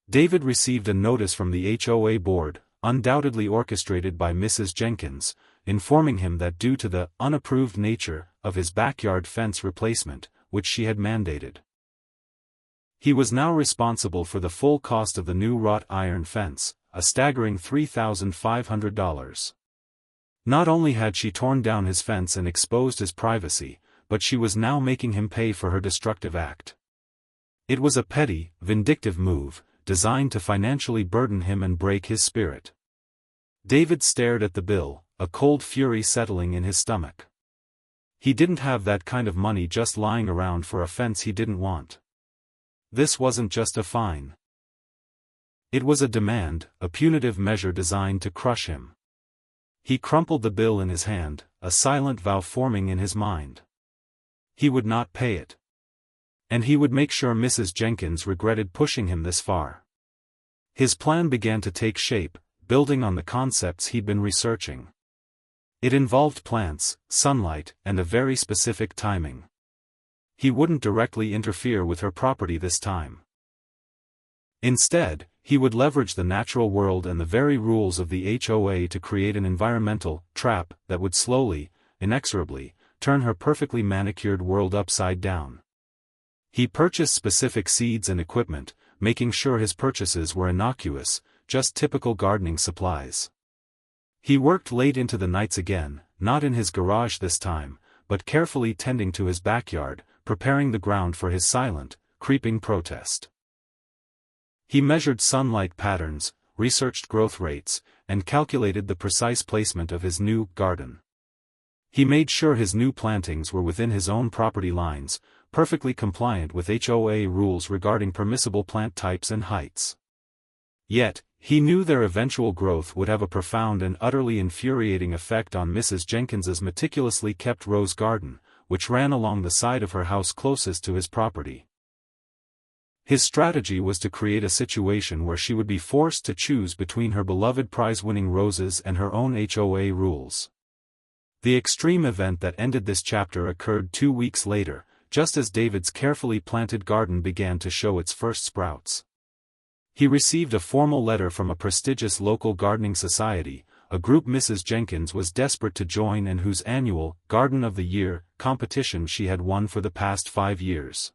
David received a notice from the HOA board, undoubtedly orchestrated by Mrs. Jenkins, informing him that due to the unapproved nature of his backyard fence replacement, which she had mandated, he was now responsible for the full cost of the new wrought iron fence, a staggering $3,500. Not only had she torn down his fence and exposed his privacy, but she was now making him pay for her destructive act. It was a petty, vindictive move, designed to financially burden him and break his spirit. David stared at the bill, a cold fury settling in his stomach. He didn't have that kind of money just lying around for a fence he didn't want. This wasn't just a fine. It was a demand, a punitive measure designed to crush him. He crumpled the bill in his hand, a silent vow forming in his mind. He would not pay it. And he would make sure Mrs. Jenkins regretted pushing him this far. His plan began to take shape, building on the concepts he'd been researching. It involved plants, sunlight, and a very specific timing. He wouldn't directly interfere with her property this time. Instead, he would leverage the natural world and the very rules of the HOA to create an environmental trap that would slowly, inexorably, turn her perfectly manicured world upside down. He purchased specific seeds and equipment, making sure his purchases were innocuous, just typical gardening supplies. He worked late into the nights again, not in his garage this time, but carefully tending to his backyard, preparing the ground for his silent, creeping protest. He measured sunlight patterns, researched growth rates, and calculated the precise placement of his new garden. He made sure his new plantings were within his own property lines, perfectly compliant with HOA rules regarding permissible plant types and heights. Yet, he knew their eventual growth would have a profound and utterly infuriating effect on Mrs. Jenkins's meticulously kept rose garden, which ran along the side of her house closest to his property. His strategy was to create a situation where she would be forced to choose between her beloved prize-winning roses and her own HOA rules. The extreme event that ended this chapter occurred 2 weeks later, just as David's carefully planted garden began to show its first sprouts. He received a formal letter from a prestigious local gardening society, a group Mrs. Jenkins was desperate to join and whose annual Garden of the Year competition she had won for the past 5 years.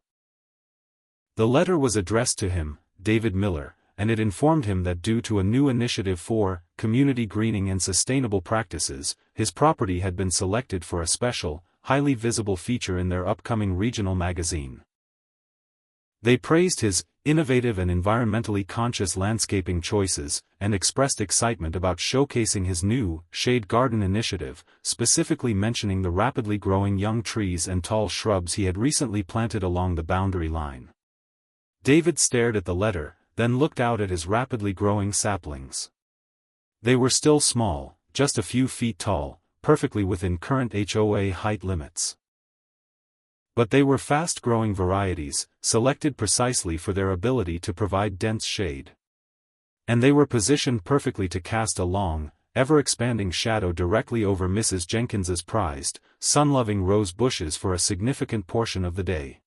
The letter was addressed to him, David Miller, and it informed him that due to a new initiative for community greening and sustainable practices, his property had been selected for a special, highly visible feature in their upcoming regional magazine. They praised his innovative and environmentally conscious landscaping choices, and expressed excitement about showcasing his new shade garden initiative, specifically mentioning the rapidly growing young trees and tall shrubs he had recently planted along the boundary line. David stared at the letter, then looked out at his rapidly growing saplings. They were still small, just a few feet tall, perfectly within current HOA height limits. But they were fast-growing varieties, selected precisely for their ability to provide dense shade. And they were positioned perfectly to cast a long, ever-expanding shadow directly over Mrs. Jenkins's prized, sun-loving rose bushes for a significant portion of the day.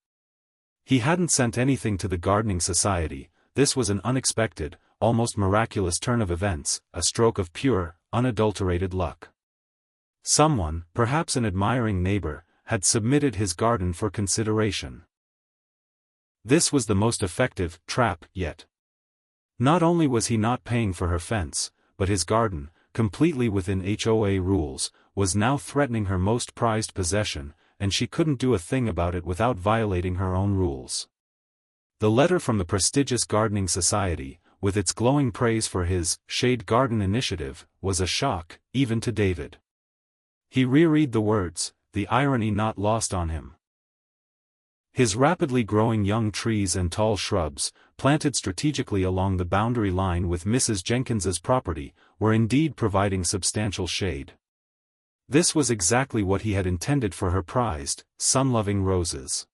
He hadn't sent anything to the gardening society. This was an unexpected, almost miraculous turn of events, a stroke of pure, unadulterated luck. Someone, perhaps an admiring neighbor, had submitted his garden for consideration. This was the most effective trap yet. Not only was he not paying for her fence, but his garden, completely within HOA rules, was now threatening her most prized possession, and she couldn't do a thing about it without violating her own rules. The letter from the prestigious gardening society, with its glowing praise for his shade garden initiative, was a shock, even to David. He reread the words, the irony not lost on him. His rapidly growing young trees and tall shrubs, planted strategically along the boundary line with Mrs. Jenkins's property, were indeed providing substantial shade. This was exactly what he had intended for her prized, sun-loving roses.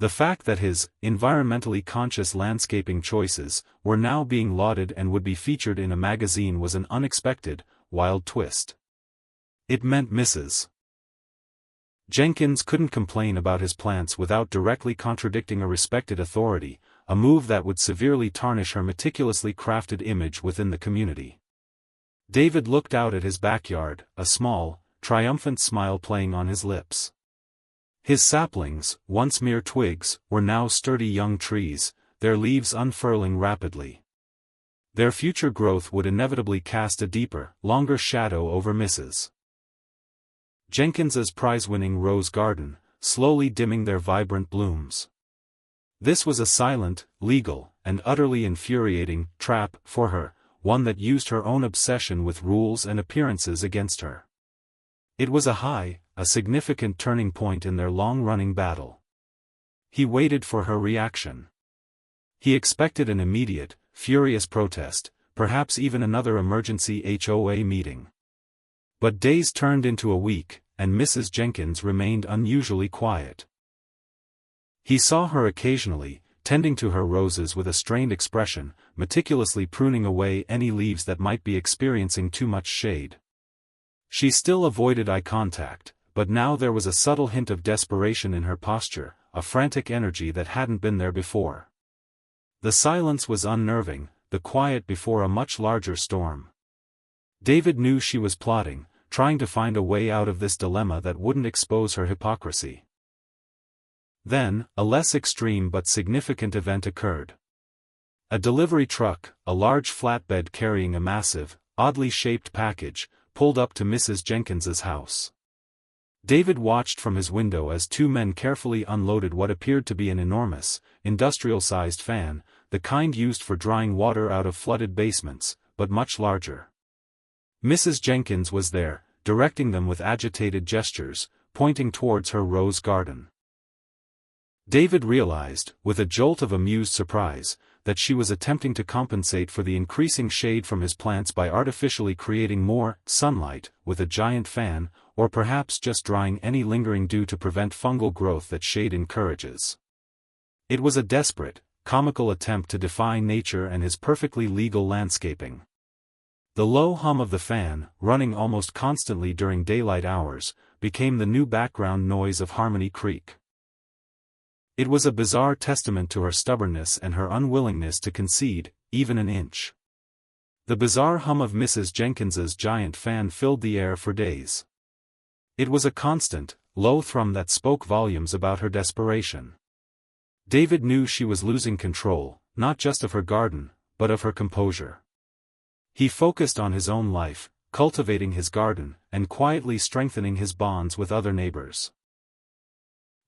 The fact that his environmentally conscious landscaping choices were now being lauded and would be featured in a magazine was an unexpected, wild twist. It meant Mrs. Jenkins couldn't complain about his plants without directly contradicting a respected authority, a move that would severely tarnish her meticulously crafted image within the community. David looked out at his backyard, a small, triumphant smile playing on his lips. His saplings, once mere twigs, were now sturdy young trees, their leaves unfurling rapidly. Their future growth would inevitably cast a deeper, longer shadow over Mrs. Jenkins's prize-winning rose garden, slowly dimming their vibrant blooms. This was a silent, legal, and utterly infuriating trap for her, one that used her own obsession with rules and appearances against her. It was a significant turning point in their long-running battle. He waited for her reaction. He expected an immediate, furious protest, perhaps even another emergency HOA meeting. But days turned into a week, and Mrs. Jenkins remained unusually quiet. He saw her occasionally, tending to her roses with a strained expression, meticulously pruning away any leaves that might be experiencing too much shade. She still avoided eye contact, but now there was a subtle hint of desperation in her posture, a frantic energy that hadn't been there before. The silence was unnerving, the quiet before a much larger storm. David knew she was plotting, trying to find a way out of this dilemma that wouldn't expose her hypocrisy. Then, a less extreme but significant event occurred. A delivery truck, a large flatbed carrying a massive, oddly shaped package, pulled up to Mrs. Jenkins's house. David watched from his window as two men carefully unloaded what appeared to be an enormous, industrial-sized fan, the kind used for drying water out of flooded basements, but much larger. Mrs. Jenkins was there, directing them with agitated gestures, pointing towards her rose garden. David realized, with a jolt of amused surprise, that she was attempting to compensate for the increasing shade from his plants by artificially creating more sunlight with a giant fan, or perhaps just drying any lingering dew to prevent fungal growth that shade encourages. It was a desperate, comical attempt to defy nature and his perfectly legal landscaping. The low hum of the fan, running almost constantly during daylight hours, became the new background noise of Harmony Creek. It was a bizarre testament to her stubbornness and her unwillingness to concede, even an inch. The bizarre hum of Mrs. Jenkins's giant fan filled the air for days. It was a constant, low thrum that spoke volumes about her desperation. David knew she was losing control, not just of her garden, but of her composure. He focused on his own life, cultivating his garden, and quietly strengthening his bonds with other neighbors.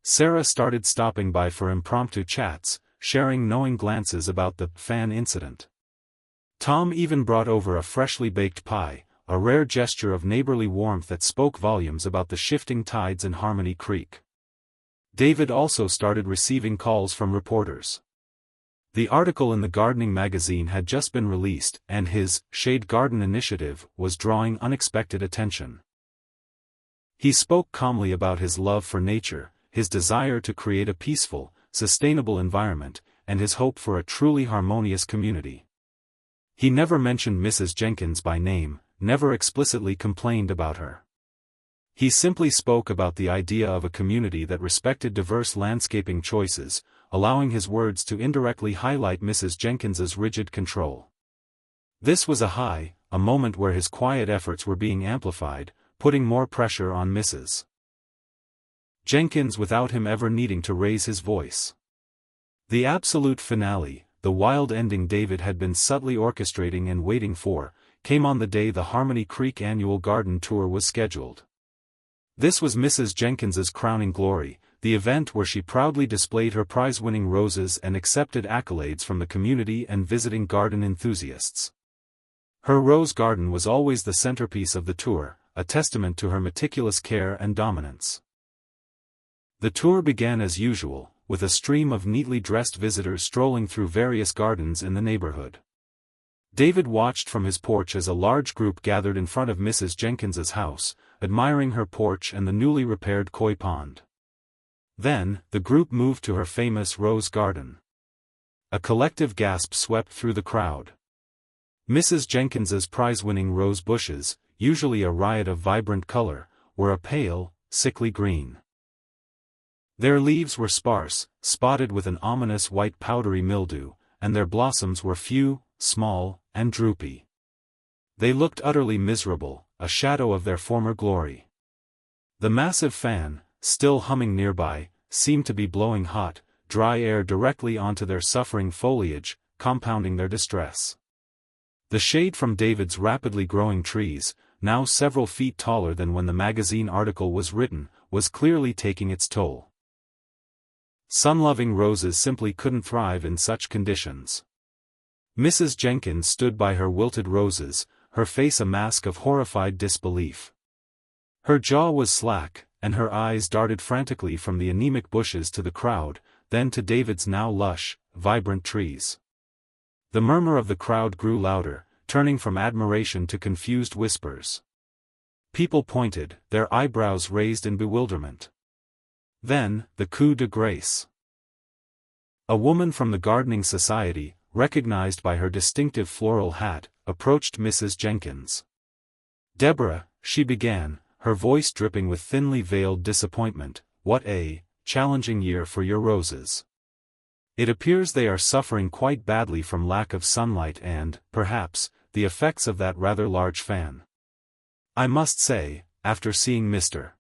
Sarah started stopping by for impromptu chats, sharing knowing glances about the fan incident. Tom even brought over a freshly baked pie, a rare gesture of neighborly warmth that spoke volumes about the shifting tides in Harmony Creek. David also started receiving calls from reporters. The article in the gardening magazine had just been released, and his Shade Garden initiative was drawing unexpected attention. He spoke calmly about his love for nature, his desire to create a peaceful, sustainable environment, and his hope for a truly harmonious community. He never mentioned Mrs. Jenkins by name, never explicitly complained about her. He simply spoke about the idea of a community that respected diverse landscaping choices, allowing his words to indirectly highlight Mrs. Jenkins's rigid control. This was a moment where his quiet efforts were being amplified, putting more pressure on Mrs. Jenkins without him ever needing to raise his voice. The absolute finale, the wild ending David had been subtly orchestrating and waiting for, came on the day the Harmony Creek annual garden tour was scheduled. This was Mrs. Jenkins's crowning glory, the event where she proudly displayed her prize-winning roses and accepted accolades from the community and visiting garden enthusiasts. Her rose garden was always the centerpiece of the tour, a testament to her meticulous care and dominance. The tour began as usual, with a stream of neatly dressed visitors strolling through various gardens in the neighborhood. David watched from his porch as a large group gathered in front of Mrs. Jenkins's house, admiring her porch and the newly repaired koi pond. Then, the group moved to her famous rose garden. A collective gasp swept through the crowd. Mrs. Jenkins's prize-winning rose bushes, usually a riot of vibrant color, were a pale, sickly green. Their leaves were sparse, spotted with an ominous white powdery mildew, and their blossoms were few, small, and droopy. They looked utterly miserable, a shadow of their former glory. The massive fan, still humming nearby, seemed to be blowing hot, dry air directly onto their suffering foliage, compounding their distress. The shade from David's rapidly growing trees, now several feet taller than when the magazine article was written, was clearly taking its toll. Sun-loving roses simply couldn't thrive in such conditions. Mrs. Jenkins stood by her wilted roses, her face a mask of horrified disbelief. Her jaw was slack, and her eyes darted frantically from the anemic bushes to the crowd, then to David's now lush, vibrant trees. The murmur of the crowd grew louder, turning from admiration to confused whispers. People pointed, their eyebrows raised in bewilderment. Then, the coup de grace. A woman from the gardening society, recognized by her distinctive floral hat, approached Mrs. Jenkins. "Deborah," she began, her voice dripping with thinly veiled disappointment, "what a challenging year for your roses. It appears they are suffering quite badly from lack of sunlight and, perhaps, the effects of that rather large fan. I must say, after seeing Mr.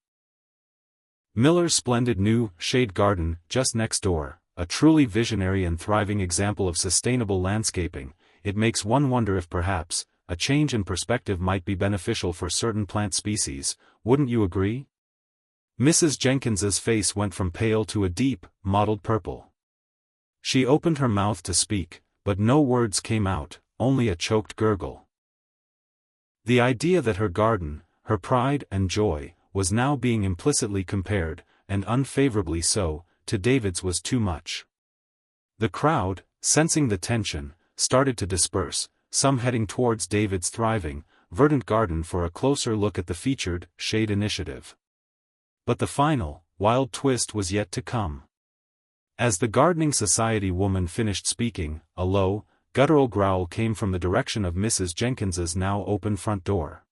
Miller's splendid new shade garden just next door, a truly visionary and thriving example of sustainable landscaping, it makes one wonder if perhaps, a change in perspective might be beneficial for certain plant species, wouldn't you agree?" Mrs. Jenkins's face went from pale to a deep, mottled purple. She opened her mouth to speak, but no words came out, only a choked gurgle. The idea that her garden, her pride and joy, was now being implicitly compared, and unfavorably so, to David's was too much. The crowd, sensing the tension, started to disperse, some heading towards David's thriving, verdant garden for a closer look at the featured shade initiative. But the final, wild twist was yet to come. As the gardening society woman finished speaking, a low, guttural growl came from the direction of Mrs. Jenkins's now open front door.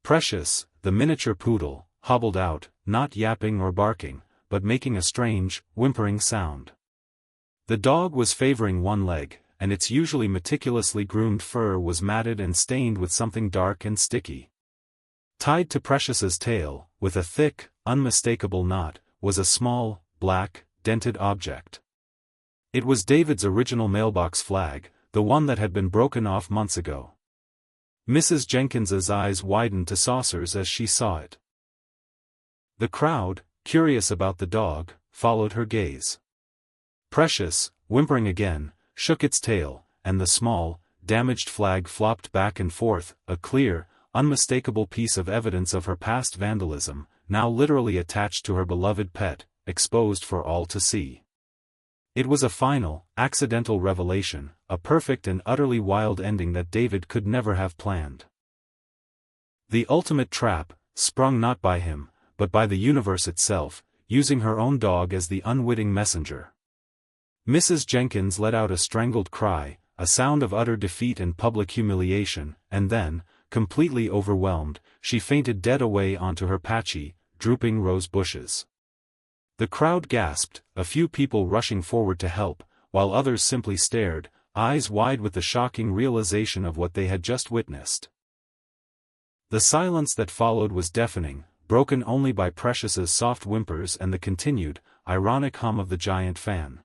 Precious, the miniature poodle, hobbled out, not yapping or barking, but making a strange, whimpering sound. The dog was favoring one leg, and its usually meticulously groomed fur was matted and stained with something dark and sticky. Tied to Precious's tail, with a thick, unmistakable knot, was a small, black, dented object. It was David's original mailbox flag, the one that had been broken off months ago. Mrs. Jenkins's eyes widened to saucers as she saw it. The crowd, curious about the dog, followed her gaze. Precious, whimpering again, shook its tail, and the small, damaged flag flopped back and forth, a clear, unmistakable piece of evidence of her past vandalism, now literally attached to her beloved pet, exposed for all to see. It was a final, accidental revelation, a perfect and utterly wild ending that David could never have planned. The ultimate trap, sprung not by him, but by the universe itself, using her own dog as the unwitting messenger. Mrs. Jenkins let out a strangled cry, a sound of utter defeat and public humiliation, and then, completely overwhelmed, she fainted dead away onto her patchy, drooping rose bushes. The crowd gasped, a few people rushing forward to help, while others simply stared, eyes wide with the shocking realization of what they had just witnessed. The silence that followed was deafening, broken only by Precious's soft whimpers and the continued, ironic hum of the giant fan.